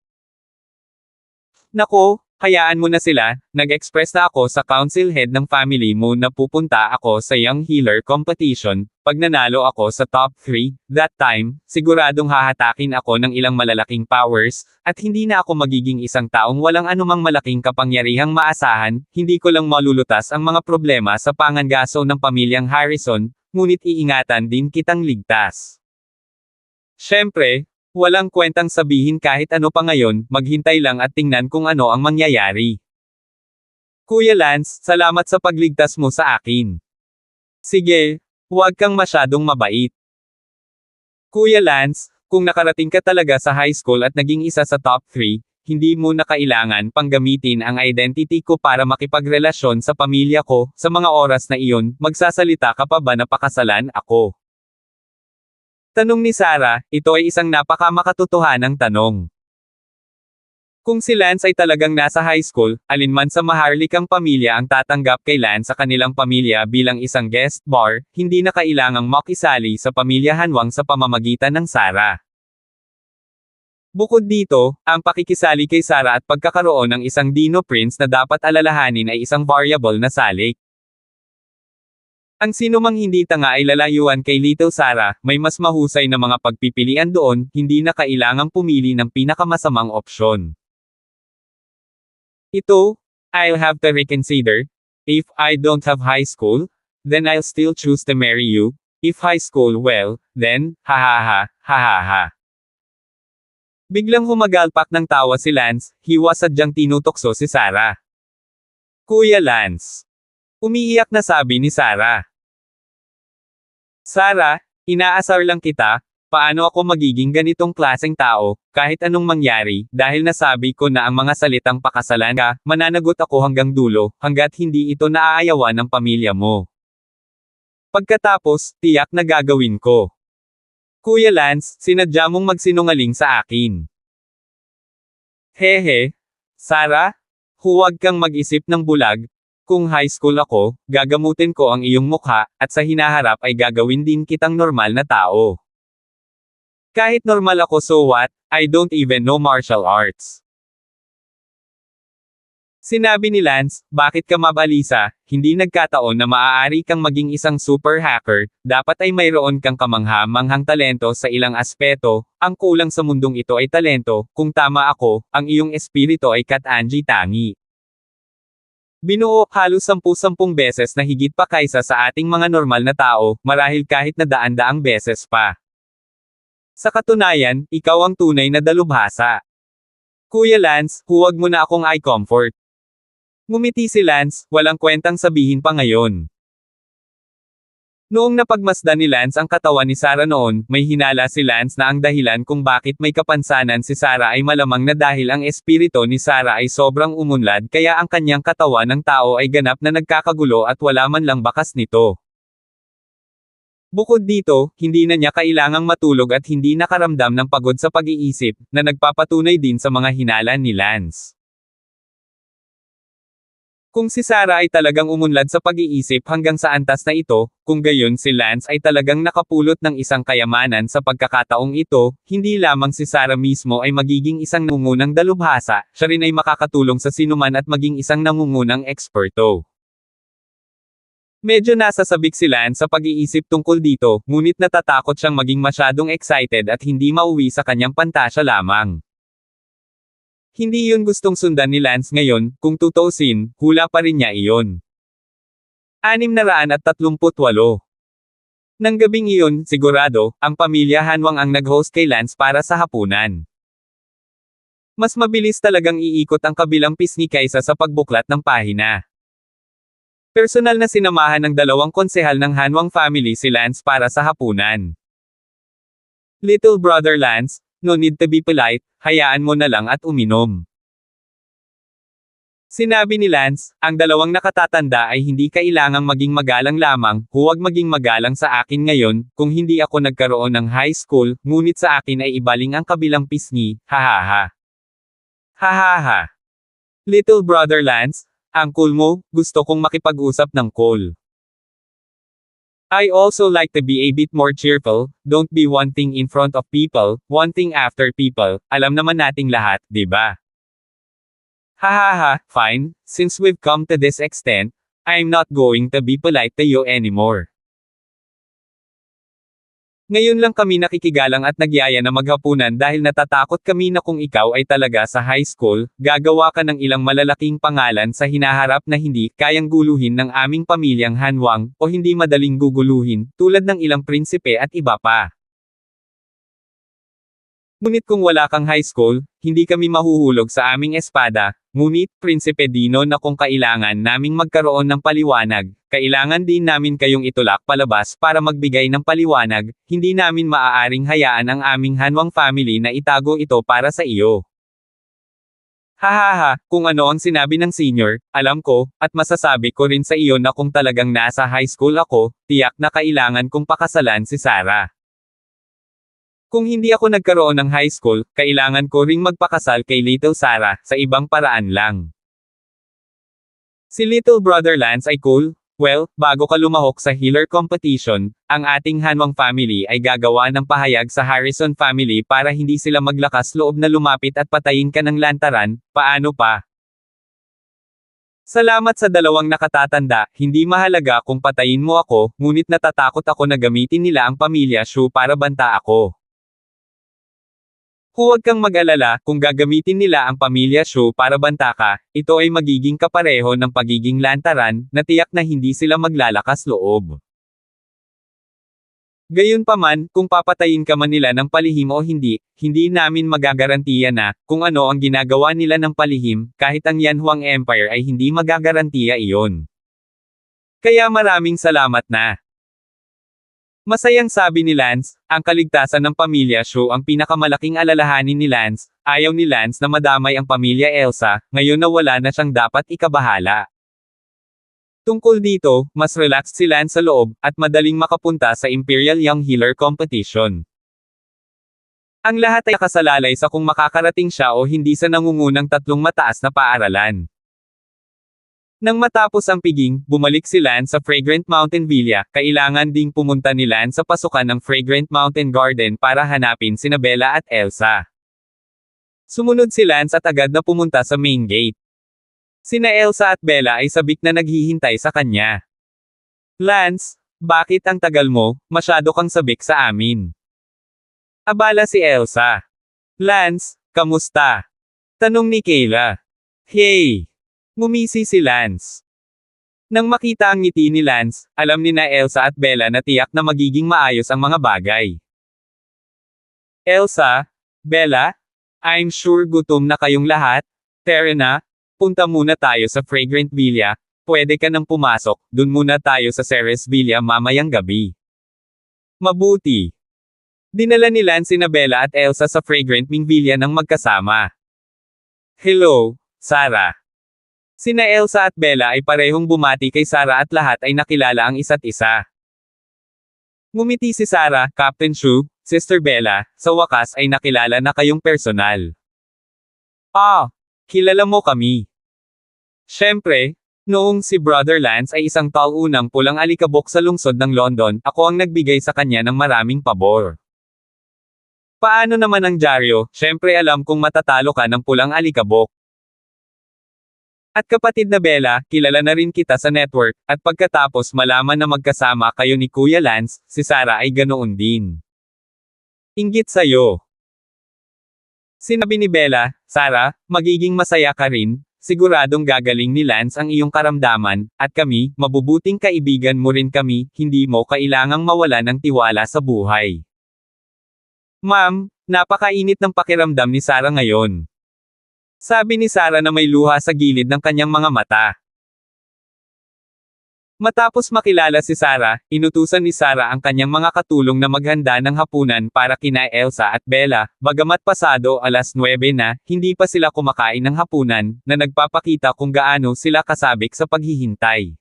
Nako, hayaan mo na sila, nag-express na ako sa council head ng family mo na pupunta ako sa Young Healer Competition, pag nanalo ako sa top 3, that time, siguradong hahatakin ako ng ilang malalaking powers, at hindi na ako magiging isang taong walang anumang malaking kapangyarihang maasahan, hindi ko lang malulutas ang mga problema sa pangangaso ng pamilyang Harrison, ngunit iingatan din kitang ligtas. Siyempre, walang kwentang sabihin kahit ano pa ngayon, maghintay lang at tingnan kung ano ang mangyayari. Kuya Lance, salamat sa pagligtas mo sa akin. Sige, huwag kang masyadong mabait. Kuya Lance, kung nakarating ka talaga sa high school at naging isa sa top 3, hindi mo na kailangan pang gamitin ang identity ko para makipagrelasyon sa pamilya ko, sa mga oras na iyon, magsasalita ka pa ba na pakasalan ako? Tanong ni Sarah, ito ay isang napakamakatotohanang tanong. Kung si Lance ay talagang nasa high school, alinman sa maharlikang pamilya ang tatanggap kay Lance sa kanilang pamilya bilang isang guest bar, hindi na kailangang makisali sa pamilya Hanwang sa pamamagitan ng Sarah. Bukod dito, ang pakikisali kay Sarah at pagkakaroon ng isang Dino Prince na dapat alalahanin ay isang variable na salik. Ang sinumang hindi tanga ay lalayuan kay Little Sarah, may mas mahusay na mga pagpipilian doon, hindi na kailangang pumili ng pinakamasamang opsyon. Ito, I'll have to reconsider. If I don't have high school, then I'll still choose to marry you. If high school, well, then, ha ha ha, ha ha ha. Biglang humagalpak ng tawa si Lance, hiwa sadyang tinutokso si Sarah. Kuya Lance. Umiiyak na sabi ni Sarah. Sarah, inaasar lang kita, paano ako magiging ganitong klaseng tao, kahit anong mangyari, dahil nasabi ko na ang mga salitang pakasalan ka, mananagot ako hanggang dulo, hanggat hindi ito naaayawan ng pamilya mo. Pagkatapos, tiyak na gagawin ko. Kuya Lance, sinadya mong magsinungaling sa akin. Hehe. Sarah, huwag kang mag-isip ng bulag. Kung high school ako, gagamutin ko ang iyong mukha, at sa hinaharap ay gagawin din kitang normal na tao. Kahit normal ako so what, I don't even know martial arts. Sinabi ni Lance, bakit ka mabalisa, hindi nagkataon na maaari kang maging isang super hacker, dapat ay mayroon kang kamangha-manghang talento sa ilang aspeto, ang kulang sa mundong ito ay talento, kung tama ako, ang iyong espiritu ay Kat-Anji Tangi. Binuo halos 10 beses na higit pa kaysa sa ating mga normal na tao, marahil kahit na daan-daang beses pa. Sa katunayan, ikaw ang tunay na dalubhasa. Kuya Lance, huwag mo na akong i-comfort. Ngumiti si Lance, walang kwentang sabihin pa ngayon. Noong napagmasdan ni Lance ang katawan ni Sarah noon, may hinala si Lance na ang dahilan kung bakit may kapansanan si Sarah ay malamang na dahil ang espiritu ni Sarah ay sobrang umunlad kaya ang kanyang katawan ng tao ay ganap na nagkakagulo at wala man lang bakas nito. Bukod dito, hindi na niya kailangang matulog at hindi nakaramdam ng pagod sa pag-iisip, na nagpapatunay din sa mga hinala ni Lance. Kung si Sarah ay talagang umunlad sa pag-iisip hanggang sa antas na ito, kung gayon si Lance ay talagang nakapulot ng isang kayamanan sa pagkakataong ito, hindi lamang si Sarah mismo ay magiging isang nangungunang dalubhasa, siya rin ay makakatulong sa sinuman at maging isang nangungunang eksperto. Medyo nasasabik si Lance sa pag-iisip tungkol dito, ngunit natatakot siyang maging masyadong excited at hindi mauwi sa kanyang pantasya lamang. Hindi iyon gustong sundan ni Lance ngayon, kung tutuusin, hula pa rin niya iyon. 638. Nang gabing iyon, sigurado, ang pamilya Hanwang ang nag-host kay Lance para sa hapunan. Mas mabilis talagang iikot ang kabilang pisngi kaysa sa pagbuklat ng pahina. Personal na sinamahan ng 2 konsehal ng Hanwang family si Lance para sa hapunan. Little brother Lance, no need to be polite, hayaan mo na lang at uminom. Sinabi ni Lance, ang 2 nakatatanda ay hindi kailangang maging magalang lamang, huwag maging magalang sa akin ngayon, kung hindi ako nagkaroon ng high school, ngunit sa akin ay ibaling ang kabilang pisngi, hahaha. Hahaha. Little brother Lance, ang cool mo, gusto kong makipag-usap ng cool. I also like to be a bit more cheerful, don't be one thing in front of people, one thing after people, alam naman nating lahat, di ba? Hahaha, fine, since we've come to this extent, I'm not going to be polite to you anymore. Ngayon lang kami nakikigalang at nagyaya na maghapunan dahil natatakot kami na kung ikaw ay talaga sa high school, gagawa ka ng ilang malalaking pangalan sa hinaharap na hindi kayang guluhin ng aming pamilyang Hanwang, o hindi madaling guguluhin, tulad ng ilang prinsipe at iba pa. Ngunit kung wala kang high school, hindi kami mahuhulog sa aming espada, ngunit, Prinsipe Dino na kung kailangan naming magkaroon ng paliwanag, kailangan din namin kayong itulak palabas para magbigay ng paliwanag, hindi namin maaaring hayaan ang aming Hanwang family na itago ito para sa iyo. Hahaha, kung ano ang sinabi ng senior, alam ko, at masasabi ko rin sa iyo na kung talagang nasa high school ako, tiyak na kailangan kong pakasalan si Sarah. Kung hindi ako nagkaroon ng high school, kailangan ko ring magpakasal kay Little Sarah, sa ibang paraan lang. Si Little Brother Lance ay cool, Well, bago ka lumahok sa healer competition, ang ating Hanwang family ay gagawa ng pahayag sa Harrison family para hindi sila maglakas loob na lumapit at patayin ka ng lantaran, paano pa? Salamat sa dalawang nakatatanda, hindi mahalaga kung patayin mo ako, ngunit natatakot ako na gamitin nila ang pamilya Shu para banta ako. Huwag kang mag-alala, kung gagamitin nila ang pamilya Shu para banta ka, ito ay magiging kapareho ng pagiging lantaran, na tiyak na hindi sila maglalakas loob. Gayunpaman, kung papatayin ka man nila ng palihim o hindi, hindi namin magagarantiya na, kung ano ang ginagawa nila ng palihim, kahit ang Yanhuang Empire ay hindi magagarantiya iyon. Kaya maraming salamat na. Masayang sabi ni Lance, ang kaligtasan ng pamilya Shu ang pinakamalaking alalahanin ni Lance, ayaw ni Lance na madamay ang pamilya Elsa, ngayon na wala na siyang dapat ikabahala. Tungkol dito, mas relaxed si Lance sa loob, at madaling makapunta sa Imperial Young Healer Competition. Ang lahat ay nakasalalay sa kung makakarating siya o hindi sa nangungunang tatlong mataas na paaralan. Nang matapos ang piging, bumalik si Lance sa Fragrant Mountain Villa, kailangan ding pumunta ni Lance sa pasukan ng Fragrant Mountain Garden para hanapin sina Bella at Elsa. Sumunod si Lance at agad na pumunta sa main gate. Sina Elsa at Bella ay sabik na naghihintay sa kanya. Lance, bakit ang tagal mo, masyado kang sabik sa amin. Abala si Elsa. Lance, kamusta? Tanong ni Kayla. Hey! Ngumisi si Lance. Nang makita ang ngiti ni Lance, alam ni na Elsa at Bella na tiyak na magiging maayos ang mga bagay. Elsa, Bella, I'm sure gutom na kayong lahat. Tara na, punta muna tayo sa Fragrant Villa, pwede ka nang pumasok, dun muna tayo sa Ceres Villa mamayang gabi. Mabuti. Dinala ni Lance sina Bella at Elsa sa Fragrant Villa nang magkasama. Hello, Sarah. Sina Elsa at Bella ay parehong bumati kay Sarah at lahat ay nakilala ang isa't isa. Ngumiti si Sarah, Captain Shu, Sister Bella, sa wakas ay nakilala na kayong personal. Kilala mo kami. Siyempre, noong si Brother Lance ay isang taunang pulang alikabok sa lungsod ng London, ako ang nagbigay sa kanya ng maraming pabor. Paano naman ang dyaryo, siyempre alam kong matatalo ka ng pulang alikabok. At kapatid na Bella, kilala na rin kita sa network, at pagkatapos malaman na magkasama kayo ni Kuya Lance, si Sarah ay ganoon din. Inggit sa'yo. Sinabi ni Bella, Sarah, magiging masaya ka rin, siguradong gagaling ni Lance ang iyong karamdaman, at kami, mabubuting kaibigan mo rin kami, hindi mo kailangang mawala ng tiwala sa buhay. Ma'am, napakainit ng pakiramdam ni Sarah ngayon. Sabi ni Sarah na may luha sa gilid ng kanyang mga mata. Matapos makilala si Sarah, inutusan ni Sarah ang kanyang mga katulong na maghanda ng hapunan para kina Elsa at Bella, bagamat pasado 9:00 na, hindi pa sila kumakain ng hapunan, na nagpapakita kung gaano sila kasabik sa paghihintay.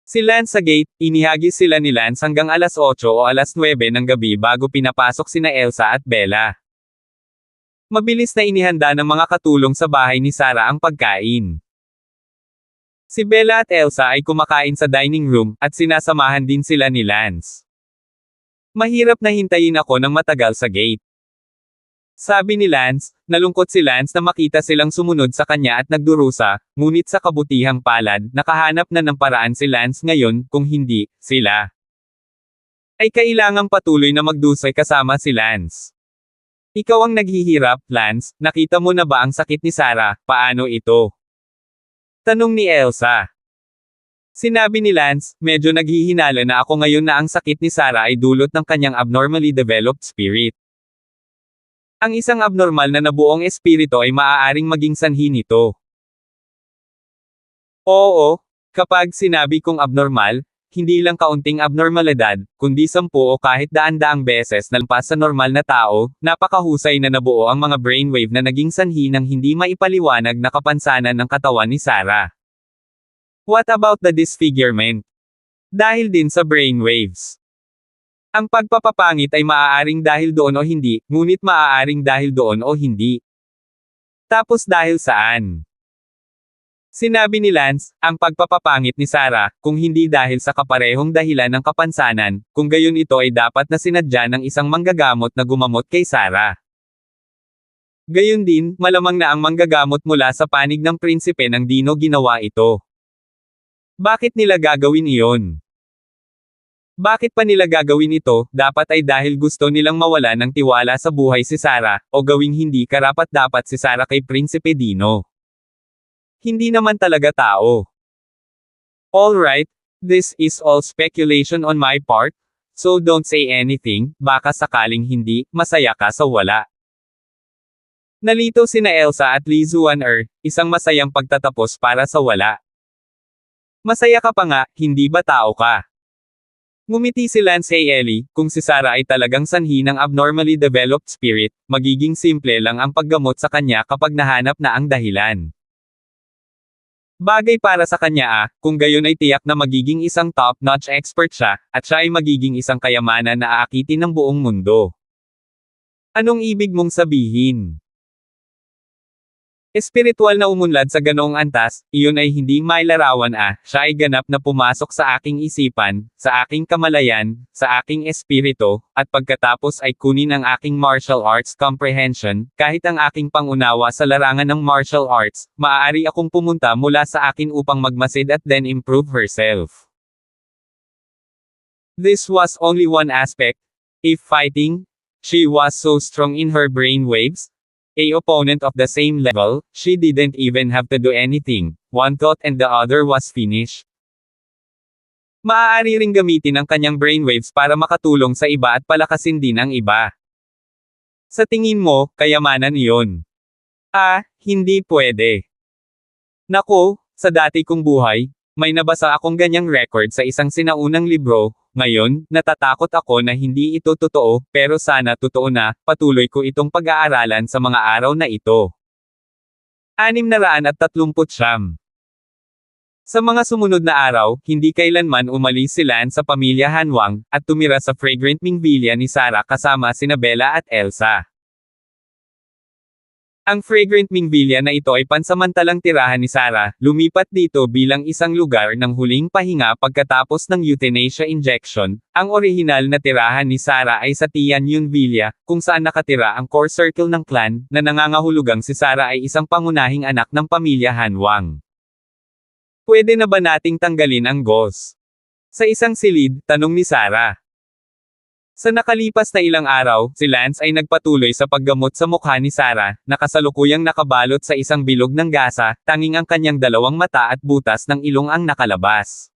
Si Lance sa gate, inihagis sila ni Lance hanggang 8:00 o 9:00 ng gabi bago pinapasok sina Elsa at Bella. Mabilis na inihanda ng mga katulong sa bahay ni Sarah ang pagkain. Si Bella at Elsa ay kumakain sa dining room, at sinasamahan din sila ni Lance. Mahirap na hintayin ako ng matagal sa gate. Sabi ni Lance, nalungkot si Lance na makita silang sumunod sa kanya at nagdurusa, ngunit sa kabutihang palad, nakahanap na ng paraan si Lance ngayon, kung hindi, sila ay kailangang patuloy na magdusay kasama si Lance. Ikaw ang naghihirap, Lance, nakita mo na ba ang sakit ni Sarah, paano ito? Tanong ni Elsa. Sinabi ni Lance, medyo naghihinala na ako ngayon na ang sakit ni Sarah ay dulot ng kanyang abnormally developed spirit. Ang isang abnormal na nabuong espiritu ay maaaring maging sanhi nito. Oo, kapag sinabi kong abnormal, hindi lang kaunting abnormalidad, kundi 10 o kahit daan-daang beses na lampas sa normal na tao, napakahusay na nabuo ang mga brainwave na naging sanhi ng hindi maipaliwanag na kapansanan ng katawan ni Sarah. What about the disfigurement? Dahil din sa brainwaves. Ang pagpapapangit ay maaaring dahil doon o hindi, ngunit maaaring dahil doon o hindi. Tapos dahil saan? Sinabi ni Lance, ang pagpapapangit ni Sarah, kung hindi dahil sa kaparehong dahilan ng kapansanan, kung gayon ito ay dapat na sinadya ng isang manggagamot na gumamot kay Sarah. Gayon din, malamang na ang manggagamot mula sa panig ng prinsipe ng Dino ginawa ito. Bakit nila gagawin iyon? Bakit pa nila gagawin ito? Dapat ay dahil gusto nilang mawala ng tiwala sa buhay si Sarah, o gawing hindi karapat-dapat si Sarah kay Prinsipe Dino. Hindi naman talaga tao. Alright, this is all speculation on my part, so don't say anything, baka sakaling hindi, masaya ka sa wala. Nalito sina Elsa at Lee Zuan-er, isang masayang pagtatapos para sa wala. Masaya ka pa nga, hindi ba tao ka? Ngumiti si Lance kay Ellie, kung si Sarah ay talagang sanhi ng abnormally developed spirit, magiging simple lang ang paggamot sa kanya kapag nahanap na ang dahilan. Bagay para sa kanya kung gayon ay tiyak na magiging isang top-notch expert siya, at siya ay magiging isang kayamanan na aakitin ng buong mundo. Anong ibig mong sabihin? Espiritual na umunlad sa ganoong antas, iyon ay hindi mailarawan siya ay ganap na pumasok sa aking isipan, sa aking kamalayan, sa aking espiritu, at pagkatapos ay kunin ang aking martial arts comprehension, kahit ang aking pangunawa sa larangan ng martial arts, maaari akong pumunta mula sa akin upang magmasid at then improve herself. This was only one aspect. If fighting, she was so strong in her brain waves, a opponent of the same level, she didn't even have to do anything. One thought and the other was finished. Maaari ring gamitin ang kanyang brainwaves para makatulong sa iba at palakasin din ang iba. Sa tingin mo, kayamanan iyon? Hindi pwede. Naku, sa dati kong buhay, may nabasa akong ganyang record sa isang sinaunang libro. Ngayon, natatakot ako na hindi ito totoo, pero sana totoo na, patuloy ko itong pag-aaralan sa mga araw na ito. 639. Sa mga sumunod na araw, hindi kailanman umalis si Lance sa pamilya Hanwang, at tumira sa fragrant Ming Villa ni Sarah kasama sina Bella at Elsa. Ang fragrant Ming Villa na ito ay pansamantalang tirahan ni Sarah, lumipat dito bilang isang lugar ng huling pahinga pagkatapos ng euthanasia injection. Ang orihinal na tirahan ni Sarah ay sa Tian Yun Villa, kung saan nakatira ang core circle ng clan, na nangangahulugang si Sarah ay isang pangunahing anak ng pamilya Hanwang. Pwede na ba nating tanggalin ang ghost? Sa isang silid, tanong ni Sarah. Sa nakalipas na ilang araw, si Lance ay nagpatuloy sa paggamot sa mukha ni Sarah, na kasalukuyang nakabalot sa isang bilog ng gasa, tanging ang kanyang dalawang mata at butas ng ilong ang nakalabas.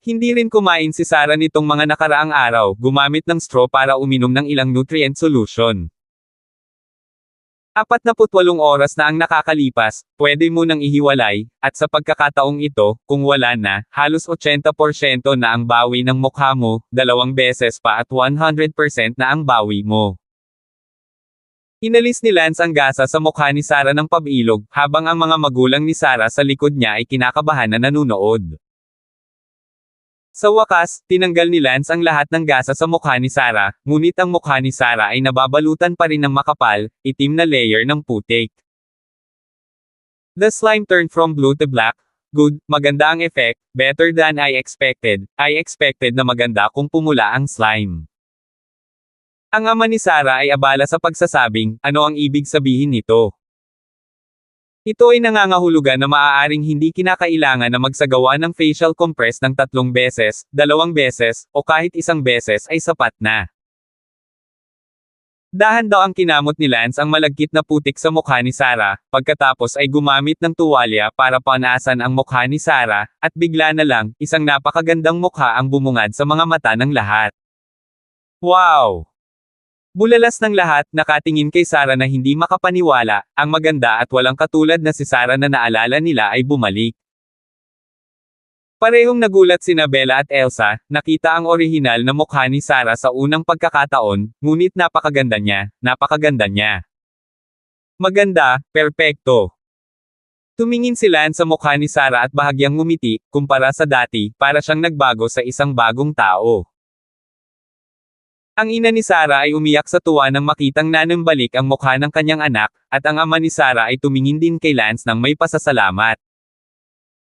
Hindi rin kumain si Sarah nitong mga nakaraang araw, gumamit ng straw para uminom ng ilang nutrient solution. 48 oras na ang nakakalipas, pwede mo nang ihiwalay, at sa pagkakataong ito, kung wala na, halos 80% na ang bawi ng mukha mo, 2 beses pa at 100% na ang bawi mo. Inalis ni Lance ang gasa sa mukha ni Sarah ng pabilog, habang ang mga magulang ni Sarah sa likod niya ay kinakabahan na nanunood. Sa wakas, tinanggal ni Lance ang lahat ng gasa sa mukha ni Sarah, ngunit ang mukha ni Sarah ay nababalutan pa rin ng makapal, itim na layer ng putik. The slime turned from blue to black. Good, maganda ang effect, better than I expected. I expected na maganda kung pumula ang slime. Ang ama ni Sarah ay abala sa pagsasabing, ano ang ibig sabihin nito? Ito ay nangangahulugan na maaaring hindi kinakailangan na magsagawa ng facial compress ng 3 beses, 2 beses, o kahit 1 beses ay sapat na. Dahan daw ang kinamot ni Lance ang malagkit na putik sa mukha ni Sarah, pagkatapos ay gumamit ng tuwalya para panaasan ang mukha ni Sarah, at bigla na lang, isang napakagandang mukha ang bumungad sa mga mata ng lahat. Wow! Bulalas ng lahat, nakatingin kay Sarah na hindi makapaniwala, ang maganda at walang katulad na si Sarah na naalala nila ay bumalik. Parehong nagulat sina Bella at Elsa, nakita ang orihinal na mukha ni Sarah sa unang pagkakataon, ngunit napakaganda niya, napakaganda niya. Maganda, perpekto. Tumingin si Lance sa mukha ni Sarah at bahagyang ngumiti, kumpara sa dati, para siyang nagbago sa isang bagong tao. Ang ina ni Sarah ay umiyak sa tuwa nang makitang nanambalik ang mukha ng kanyang anak, at ang ama ni Sarah ay tumingin din kay Lance nang may pasasalamat.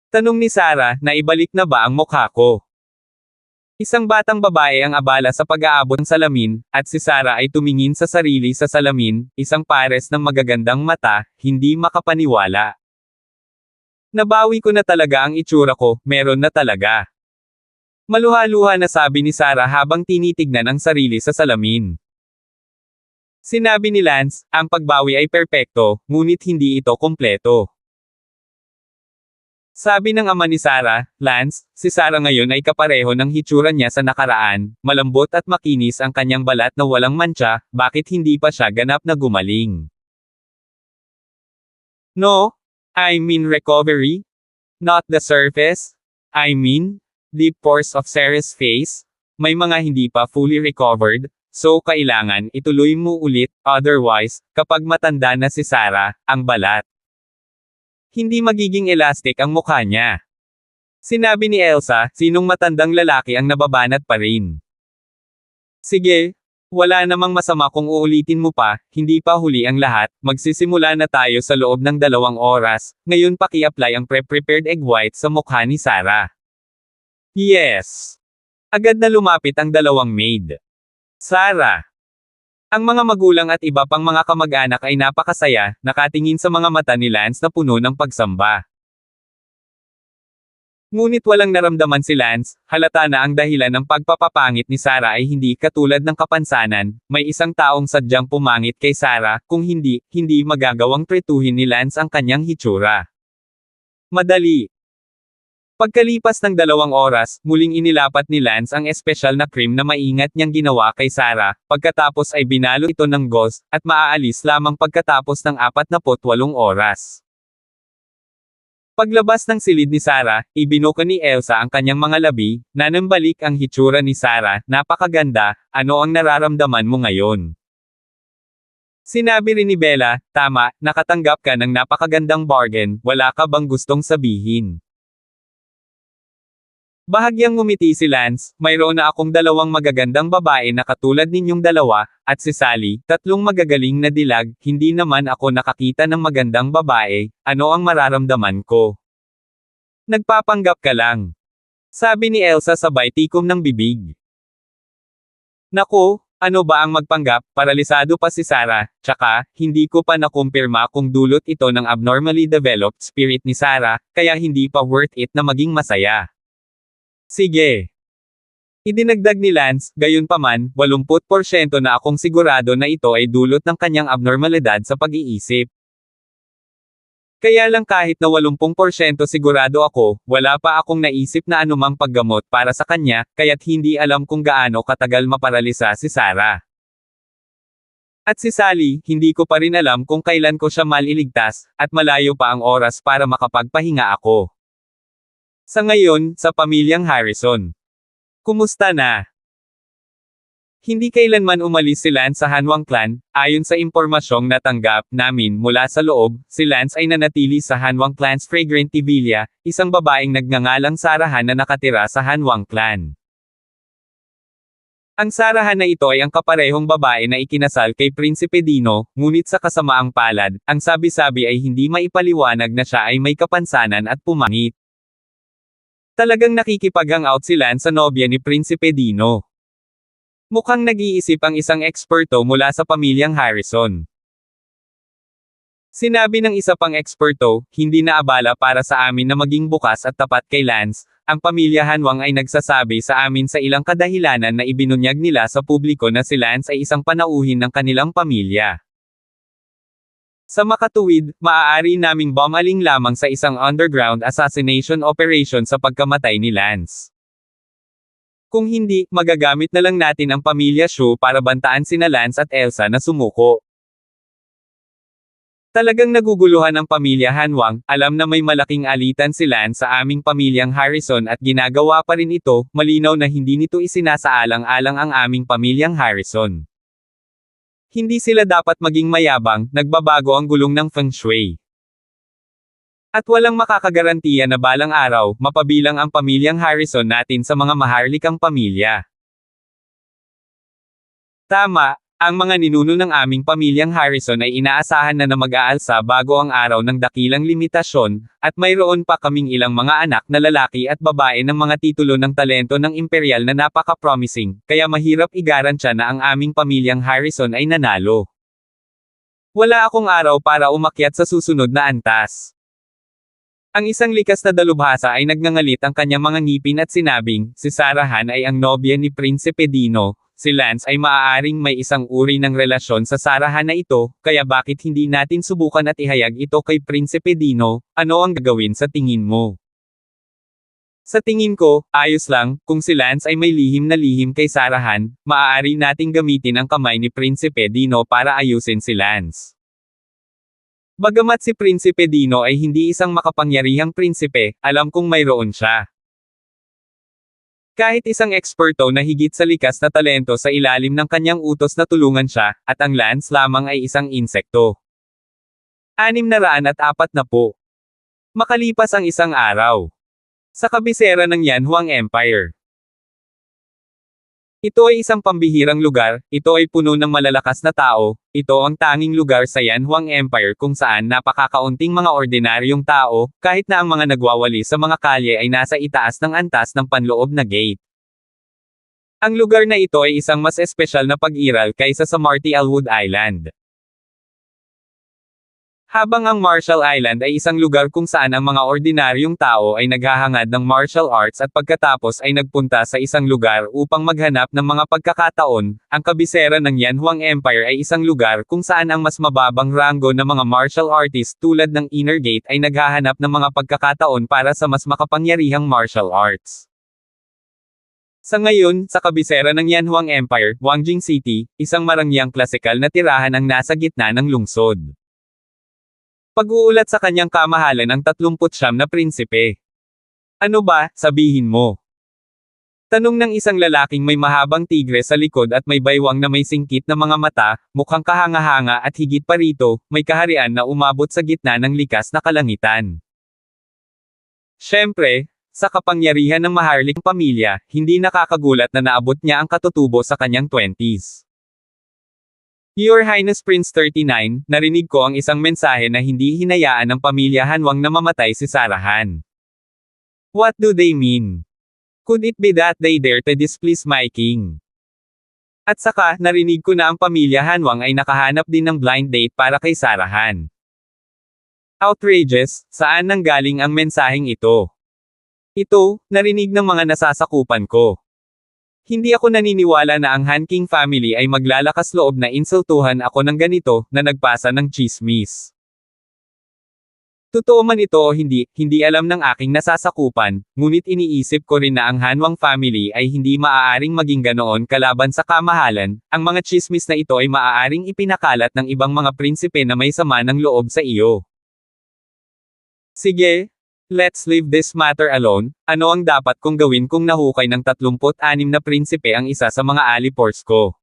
Tanong ni Sarah, naibalik na ba ang mukha ko? Isang batang babae ang abala sa pag-aabot ng salamin, at si Sarah ay tumingin sa sarili sa salamin, isang pares ng magagandang mata, hindi makapaniwala. Nabawi ko na talaga ang itsura ko, meron na talaga. Maluha-luha na sabi ni Sarah habang tinitignan ang sarili sa salamin. Sinabi ni Lance, ang pagbawi ay perpekto, ngunit hindi ito kompleto. Sabi ng ama ni Sarah, Lance, si Sarah ngayon ay kapareho ng hitsura niya sa nakaraan, malambot at makinis ang kanyang balat na walang mantsa, bakit hindi pa siya ganap na gumaling? No, I mean recovery? Not the surface? I mean, deep pores of Sarah's face? May mga hindi pa fully recovered, so kailangan ituloy mo ulit, otherwise, kapag matanda na si Sarah, ang balat. Hindi magiging elastic ang mukha niya. Sinabi ni Elsa, sinong matandang lalaki ang nababanat pa rin. Sige, wala namang masama kung uulitin mo pa, hindi pa huli ang lahat, magsisimula na tayo sa loob ng 2 oras, ngayon paki-apply ang pre-prepared egg white sa mukha ni Sarah. Yes. Agad na lumapit ang 2 maid. Sarah. Ang mga magulang at iba pang mga kamag-anak ay napakasaya, nakatingin sa mga mata ni Lance na puno ng pagsamba. Ngunit walang naramdaman si Lance, halata na ang dahilan ng pagpapapangit ni Sarah ay hindi katulad ng kapansanan, may isang taong sadyang pumangit kay Sarah, kung hindi magagawang tretuhin ni Lance ang kanyang hitsura. Madali. Pagkalipas ng 2 oras, muling inilapat ni Lance ang espesyal na cream na maingat niyang ginawa kay Sarah, pagkatapos ay binalo ito ng gauze, at maaalis lamang pagkatapos ng 48 oras. Paglabas ng silid ni Sarah, ibinuka ni Elsa ang kanyang mga labi, nanambalik ang hitsura ni Sarah, napakaganda, ano ang nararamdaman mo ngayon? Sinabi rin ni Bella, tama, nakatanggap ka ng napakagandang bargain, wala ka bang gustong sabihin? Bahagyang ngumiti si Lance, mayroon na akong 2 magagandang babae na katulad ninyong 2, at si Sally, 3 magagaling na dilag, hindi naman ako nakakita ng magandang babae, ano ang mararamdaman ko? Nagpapanggap ka lang. Sabi ni Elsa sabay tikom ng bibig. Naku, ano ba ang magpanggap, paralisado pa si Sarah, tsaka, hindi ko pa nakumpirma kung dulot ito ng abnormally developed spirit ni Sarah, kaya hindi pa worth it na maging masaya. Sige. Idinagdag ni Lance, gayunpaman, 80% na akong sigurado na ito ay dulot ng kanyang abnormalidad sa pag-iisip. Kaya lang kahit na 80% sigurado ako, wala pa akong naisip na anumang paggamot para sa kanya, kaya't hindi alam kung gaano katagal maparalisa si Sarah. At si Sally, hindi ko pa rin alam kung kailan ko siya maliligtas, at malayo pa ang oras para makapagpahinga ako. Sa ngayon, sa pamilyang Harrison. Kumusta na? Hindi kailanman umalis si Lance sa Hanwang Clan, ayon sa impormasyong natanggap namin mula sa loob, si Lance ay nanatili sa Hanwang Clan's Fragrant Villa, isang babaeng nagngangalang Sarahan na nakatira sa Hanwang Clan. Ang Sarahan na ito ay ang kaparehong babae na ikinasal kay Prinsipe Dino, ngunit sa kasamaang palad, ang sabi-sabi ay hindi maipaliwanag na siya ay may kapansanan at pumangit. Talagang nakikipag-hangout si Lance sa nobya ni Prinsipe Dino. Mukhang nag-iisip ang isang eksperto mula sa pamilyang Harrison. Sinabi ng isa pang eksperto, hindi na abala para sa amin na maging bukas at tapat kay Lance, ang pamilya Hanwang ay nagsasabi sa amin sa ilang kadahilanan na ibinunyag nila sa publiko na si Lance ay isang panauhin ng kanilang pamilya. Sa makatuwid, maaari naming bumaling lamang sa isang underground assassination operation sa pagkamatay ni Lance. Kung hindi, magagamit na lang natin ang pamilya Shu para bantaan sina Lance at Elsa na sumuko. Talagang naguguluhan ang pamilya Hanwang, alam na may malaking alitan si Lance sa aming pamilyang Harrison at ginagawa pa rin ito, malinaw na hindi nito isinasaalang-alang ang aming pamilyang Harrison. Hindi sila dapat maging mayabang, nagbabago ang gulong ng Feng Shui. At walang makakagarantiya na balang araw, mapabilang ang pamilyang Harrison natin sa mga maharlikang pamilya. Tama, ang mga ninuno ng aming pamilyang Harrison ay inaasahan na mag-aalsa bago ang araw ng dakilang limitasyon, at mayroon pa kaming ilang mga anak na lalaki at babae ng mga titulo ng talento ng imperial na napaka-promising, kaya mahirap igarantiya na ang aming pamilyang Harrison ay nanalo. Wala akong araw para umakyat sa susunod na antas. Ang isang likas na dalubhasa ay nagngangalit ang kanyang mga ngipin at sinabing, si Sarahan ay ang nobya ni Prinsipe Dino. Si Lance ay maaaring may isang uri ng relasyon sa Sarahan na ito, kaya bakit hindi natin subukan at ihayag ito kay Prinsipe Dino? Ano ang gagawin sa tingin mo? Sa tingin ko, ayos lang, kung si Lance ay may lihim na lihim kay Sarahan, maaari nating gamitin ang kamay ni Prinsipe Dino para ayusin si Lance. Bagamat si Prinsipe Dino ay hindi isang makapangyarihang prinsipe, alam kong mayroon siya. Kahit isang eksperto na higit sa likas na talento sa ilalim ng kanyang utos na tulungan siya, at ang Lance lamang ay isang insekto. 640. Makalipas ang isang araw. Sa kabisera ng Yanhuang Empire. Ito ay isang pambihirang lugar, ito ay puno ng malalakas na tao, ito ang tanging lugar sa Yanhuang Empire kung saan napakakaunting mga ordinaryong tao, kahit na ang mga nagwawali sa mga kalye ay nasa itaas ng antas ng panloob na gate. Ang lugar na ito ay isang mas espesyal na pag-iral kaysa sa Marty Alwood Island. Habang ang Marshall Island ay isang lugar kung saan ang mga ordinaryong tao ay naghahangad ng martial arts at pagkatapos ay nagpunta sa isang lugar upang maghanap ng mga pagkakataon, ang kabisera ng Yanhuang Empire ay isang lugar kung saan ang mas mababang ranggo ng mga martial artist tulad ng Inner Gate ay naghahanap ng mga pagkakataon para sa mas makapangyarihang martial arts. Sa ngayon, sa kabisera ng Yanhuang Empire, Wangjing City, isang marangyang klasikal na tirahan ang nasa gitna ng lungsod. Pag-uulat sa kanyang kamahalan ng 39 na prinsipe. Ano ba, sabihin mo? Tanong ng isang lalaking may mahabang tigre sa likod at may baywang na may singkit na mga mata, mukhang kahanga-hanga at higit pa rito, may kaharian na umabot sa gitna ng likas na kalangitan. Siyempre, sa kapangyarihan ng maharlikang pamilya, hindi nakakagulat na naabot niya ang katutubo sa kanyang 20s. Your Highness Prince 39, narinig ko ang isang mensahe na hindi hinayaan ng pamilya Hanwang na mamatay si Sarahan. What do they mean? Could it be that they dare to displease my king? At saka, narinig ko na ang pamilya Hanwang ay nakahanap din ng blind date para kay Sarahan. Outrageous, saan nanggaling ang mensaheng ito? Ito, narinig ng mga nasasakupan ko. Hindi ako naniniwala na ang Han King family ay maglalakas loob na insultuhan ako ng ganito, na nagpasa ng chismis. Totoo man ito o hindi, hindi alam ng aking nasasakupan, ngunit iniisip ko rin na ang Hanwang family ay hindi maaaring maging ganoon kalaban sa kamahalan, ang mga chismis na ito ay maaaring ipinakalat ng ibang mga prinsipe na may sama ng loob sa iyo. Sige. Let's leave this matter alone. Ano ang dapat kong gawin kung nahukay ng 36 na prinsipe ang isa sa mga alipors ko?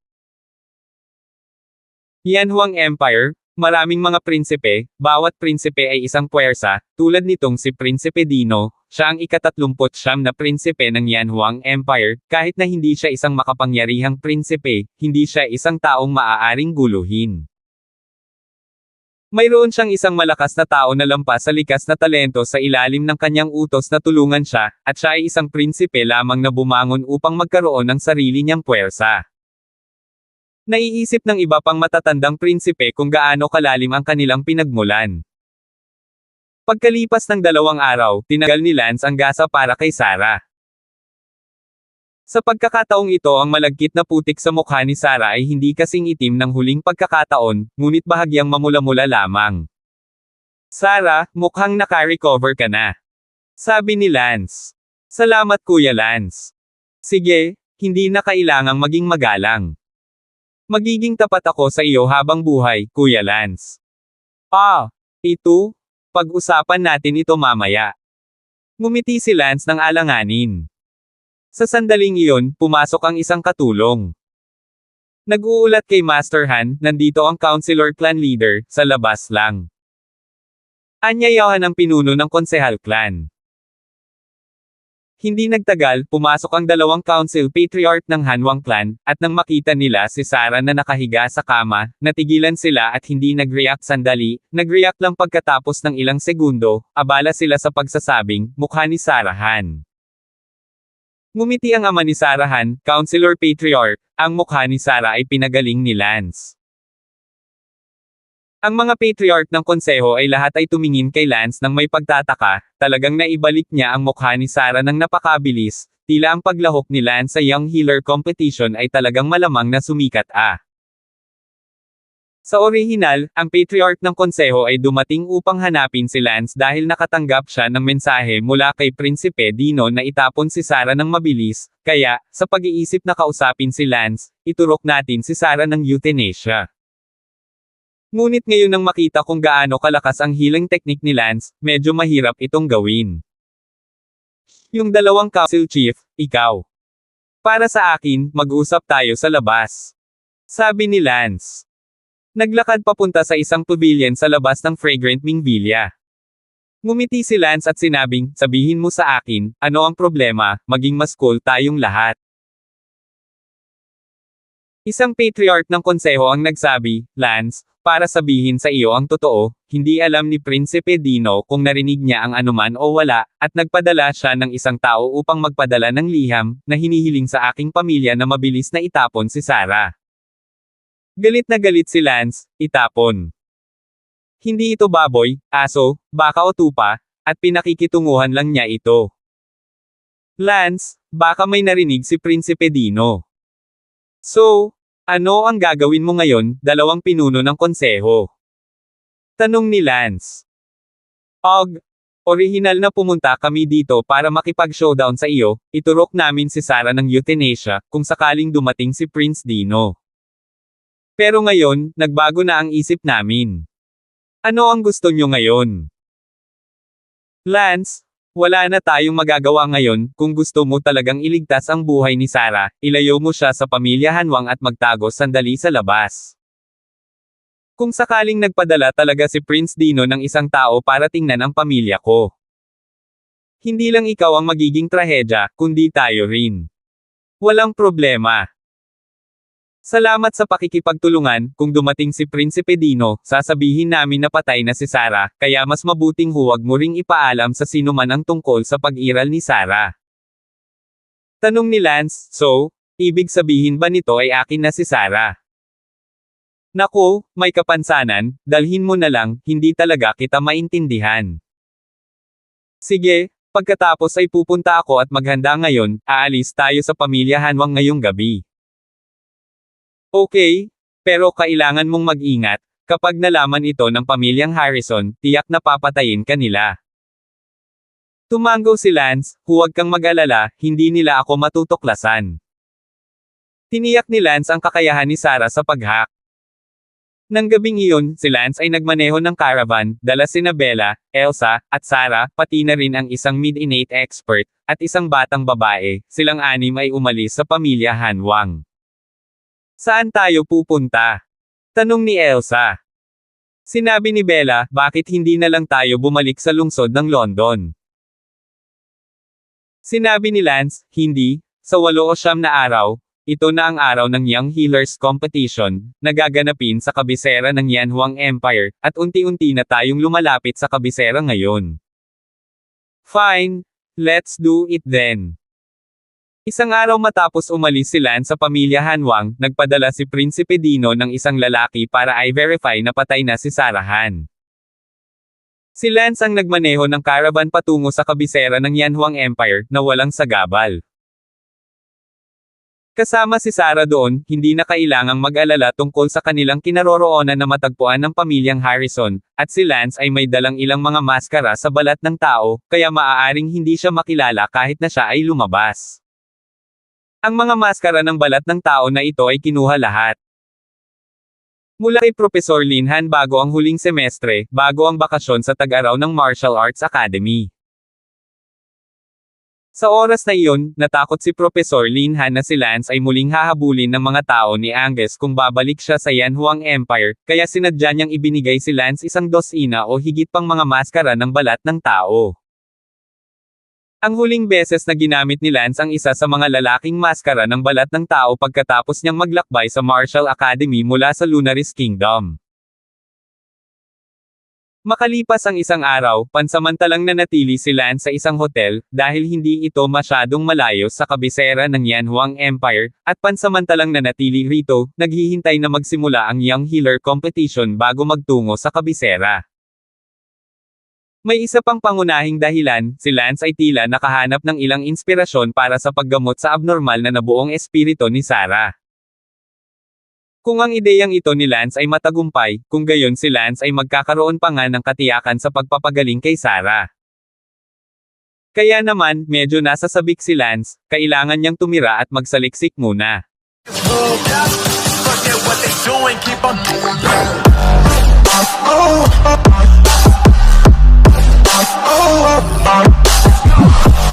Yanhuang Empire, maraming mga prinsipe, bawat prinsipe ay isang puwersa, tulad nitong si Prinsipe Dino, siya ang ika-39 na prinsipe ng Yanhuang Empire, kahit na hindi siya isang makapangyarihang prinsipe, hindi siya isang taong maaaring guluhin. Mayroon siyang isang malakas na tao na lampas sa likas na talento sa ilalim ng kanyang utos na tulungan siya, at siya ay isang prinsipe lamang na bumangon upang magkaroon ng sarili niyang puwersa. Naiisip ng iba pang matatandang prinsipe kung gaano kalalim ang kanilang pinagmulan. Pagkalipas ng 2 araw, tinagal ni Lance ang gasa para kay Sarah. Sa pagkakataong ito ang malagkit na putik sa mukha ni Sarah ay hindi kasing itim ng huling pagkakataon, ngunit bahagyang mamula-mula lamang. Sarah, mukhang naka-recover ka na. Sabi ni Lance. Salamat Kuya Lance. Sige, hindi na kailangang maging magalang. Magiging tapat ako sa iyo habang buhay, Kuya Lance. Ito? Pag-usapan natin ito mamaya. Ngumiti si Lance ng alanganin. Sa sandaling iyon, pumasok ang isang katulong. Nag-uulat kay Master Han, nandito ang Councilor Clan Leader, sa labas lang. Anyayahan ang pinuno ng Konsehal Clan. Hindi nagtagal, pumasok ang dalawang council patriarch ng Hanwang clan, at nang makita nila si Sarah na nakahiga sa kama, natigilan sila at hindi nag-react sandali, nag-react lang pagkatapos ng ilang segundo, abala sila sa pagsasabing, mukha ni Sarah Han. Ngumiti ang ama ni Sarah Han, councilor patriarch, ang mukha ni Sarah ay pinagaling ni Lance. Ang mga patriarch ng konseho ay lahat ay tumingin kay Lance nang may pagtataka, talagang naibalik niya ang mukha ni Sarah nang napakabilis, tila ang paglahok ni Lance sa Young Healer competition ay talagang malamang na sumikat Sa orihinal, ang patriarch ng konseho ay dumating upang hanapin si Lance dahil nakatanggap siya ng mensahe mula kay Prinsipe Dino na itapon si Sarah ng mabilis, kaya, sa pag-iisip na kausapin si Lance, iturok natin si Sarah ng euthanasia. Ngunit ngayon nang makita kung gaano kalakas ang healing technique ni Lance, medyo mahirap itong gawin. Yung dalawang council chief, ikaw. Para sa akin, mag-usap tayo sa labas. Sabi ni Lance. Naglakad papunta sa isang pavilion sa labas ng Fragrant Ming Villa. Ngumiti si Lance at sinabing, sabihin mo sa akin, ano ang problema, maging mas cool tayong lahat. Isang patriarch ng konseho ang nagsabi, Lance, para sabihin sa iyo ang totoo, hindi alam ni Prinsipe Dino kung narinig niya ang anuman o wala, at nagpadala siya ng isang tao upang magpadala ng liham, na hinihiling sa aking pamilya na mabilis na itapon si Sarah. Galit na galit si Lance, itapon. Hindi ito baboy, aso, baka o tupa, at pinakikitunguhan lang niya ito. Lance, baka may narinig si Prinsipe Dino. So, ano ang gagawin mo ngayon, dalawang pinuno ng konseho? Tanong ni Lance. Orihinal na pumunta kami dito para makipag-showdown sa iyo, iturok namin si Sarah ng euthanasia, kung sakaling dumating si Prince Dino. Pero ngayon, nagbago na ang isip namin. Ano ang gusto nyo ngayon? Lance, wala na tayong magagawa ngayon, kung gusto mo talagang iligtas ang buhay ni Sarah, ilayo mo siya sa pamilya Hanwang at magtago sandali sa labas. Kung sakaling nagpadala talaga si Prince Dino ng isang tao para tingnan ang pamilya ko. Hindi lang ikaw ang magiging trahedya, kundi tayo rin. Walang problema. Salamat sa pakikipagtulungan, kung dumating si Prinsipe Dino, sasabihin namin na patay na si Sarah, kaya mas mabuting huwag mo ring ipaalam sa sino man ang tungkol sa pag-iral ni Sarah. Tanong ni Lance, so, ibig sabihin ba nito ay akin na si Sarah? Naku, may kapansanan, dalhin mo na lang, hindi talaga kita maintindihan. Sige, pagkatapos ay pupunta ako at maghanda ngayon, aalis tayo sa pamilya Hanwang ngayong gabi. Okay, pero kailangan mong mag-ingat, kapag nalaman ito ng pamilyang Harrison, tiyak na papatayin ka nila. Tumango si Lance, huwag kang mag-alala, hindi nila ako matutuklasan. Tiniyak ni Lance ang kakayahan ni Sarah sa pag-hack. Nang gabing iyon, si Lance ay nagmaneho ng caravan, dala sina Bella, Elsa, at Sarah, pati na rin ang isang mid-innate expert, at isang batang babae, silang anim ay umalis sa pamilya Hanwang. Saan tayo pupunta? Tanong ni Elsa. Sinabi ni Bella, bakit hindi na lang tayo bumalik sa lungsod ng London? Sinabi ni Lance, hindi, sa 8 o 9 na araw, ito na ang araw ng Young Healers Competition, na gaganapin sa kabisera ng Yanhuang Empire, at unti-unti na tayong lumalapit sa kabisera ngayon. Fine, let's do it then. Isang araw matapos umalis si Lance sa pamilya Hanwang, nagpadala si Prinsipe Dino ng isang lalaki para i-verify na patay na si Sarah Han. Si Lance ang nagmaneho ng caravan patungo sa kabisera ng Yanhuang Empire, na walang sagabal. Kasama si Sarah doon, hindi na kailangang mag-alala tungkol sa kanilang kinaroroonan na matagpuan ng pamilyang Harrison, at si Lance ay may dalang ilang mga maskara sa balat ng tao, kaya maaaring hindi siya makilala kahit na siya ay lumabas. Ang mga maskara ng balat ng tao na ito ay kinuha lahat. Mula kay Professor Lin Han bago ang huling semestre, bago ang bakasyon sa tag-araw ng Martial Arts Academy. Sa oras na iyon, natakot si Professor Lin Han na si Lance ay muling hahabulin ng mga tao ni Angus kung babalik siya sa Yanhuang Empire, kaya sinadya niyang ibinigay si Lance 12 o higit pang mga maskara ng balat ng tao. Ang huling beses na ginamit ni Lance ang isa sa mga lalaking maskara ng balat ng tao pagkatapos niyang maglakbay sa Martial Academy mula sa Lunaris Kingdom. Makalipas ang isang araw, pansamantalang nanatili si Lance sa isang hotel, dahil hindi ito masyadong malayo sa kabisera ng Yanhuang Empire, at pansamantalang nanatili rito, naghihintay na magsimula ang Young Healer Competition bago magtungo sa kabisera. May isa pang pangunahing dahilan, si Lance ay tila nakahanap ng ilang inspirasyon para sa paggamot sa abnormal na nabuong espiritu ni Sarah. Kung ang ideyang ito ni Lance ay matagumpay, kung gayon si Lance ay magkakaroon pa nga ng katiyakan sa pagpapagaling kay Sarah. Kaya naman, medyo nasasabik si Lance, kailangan niyang tumira at magsaliksik muna. Forget what they doing, keep on doing that.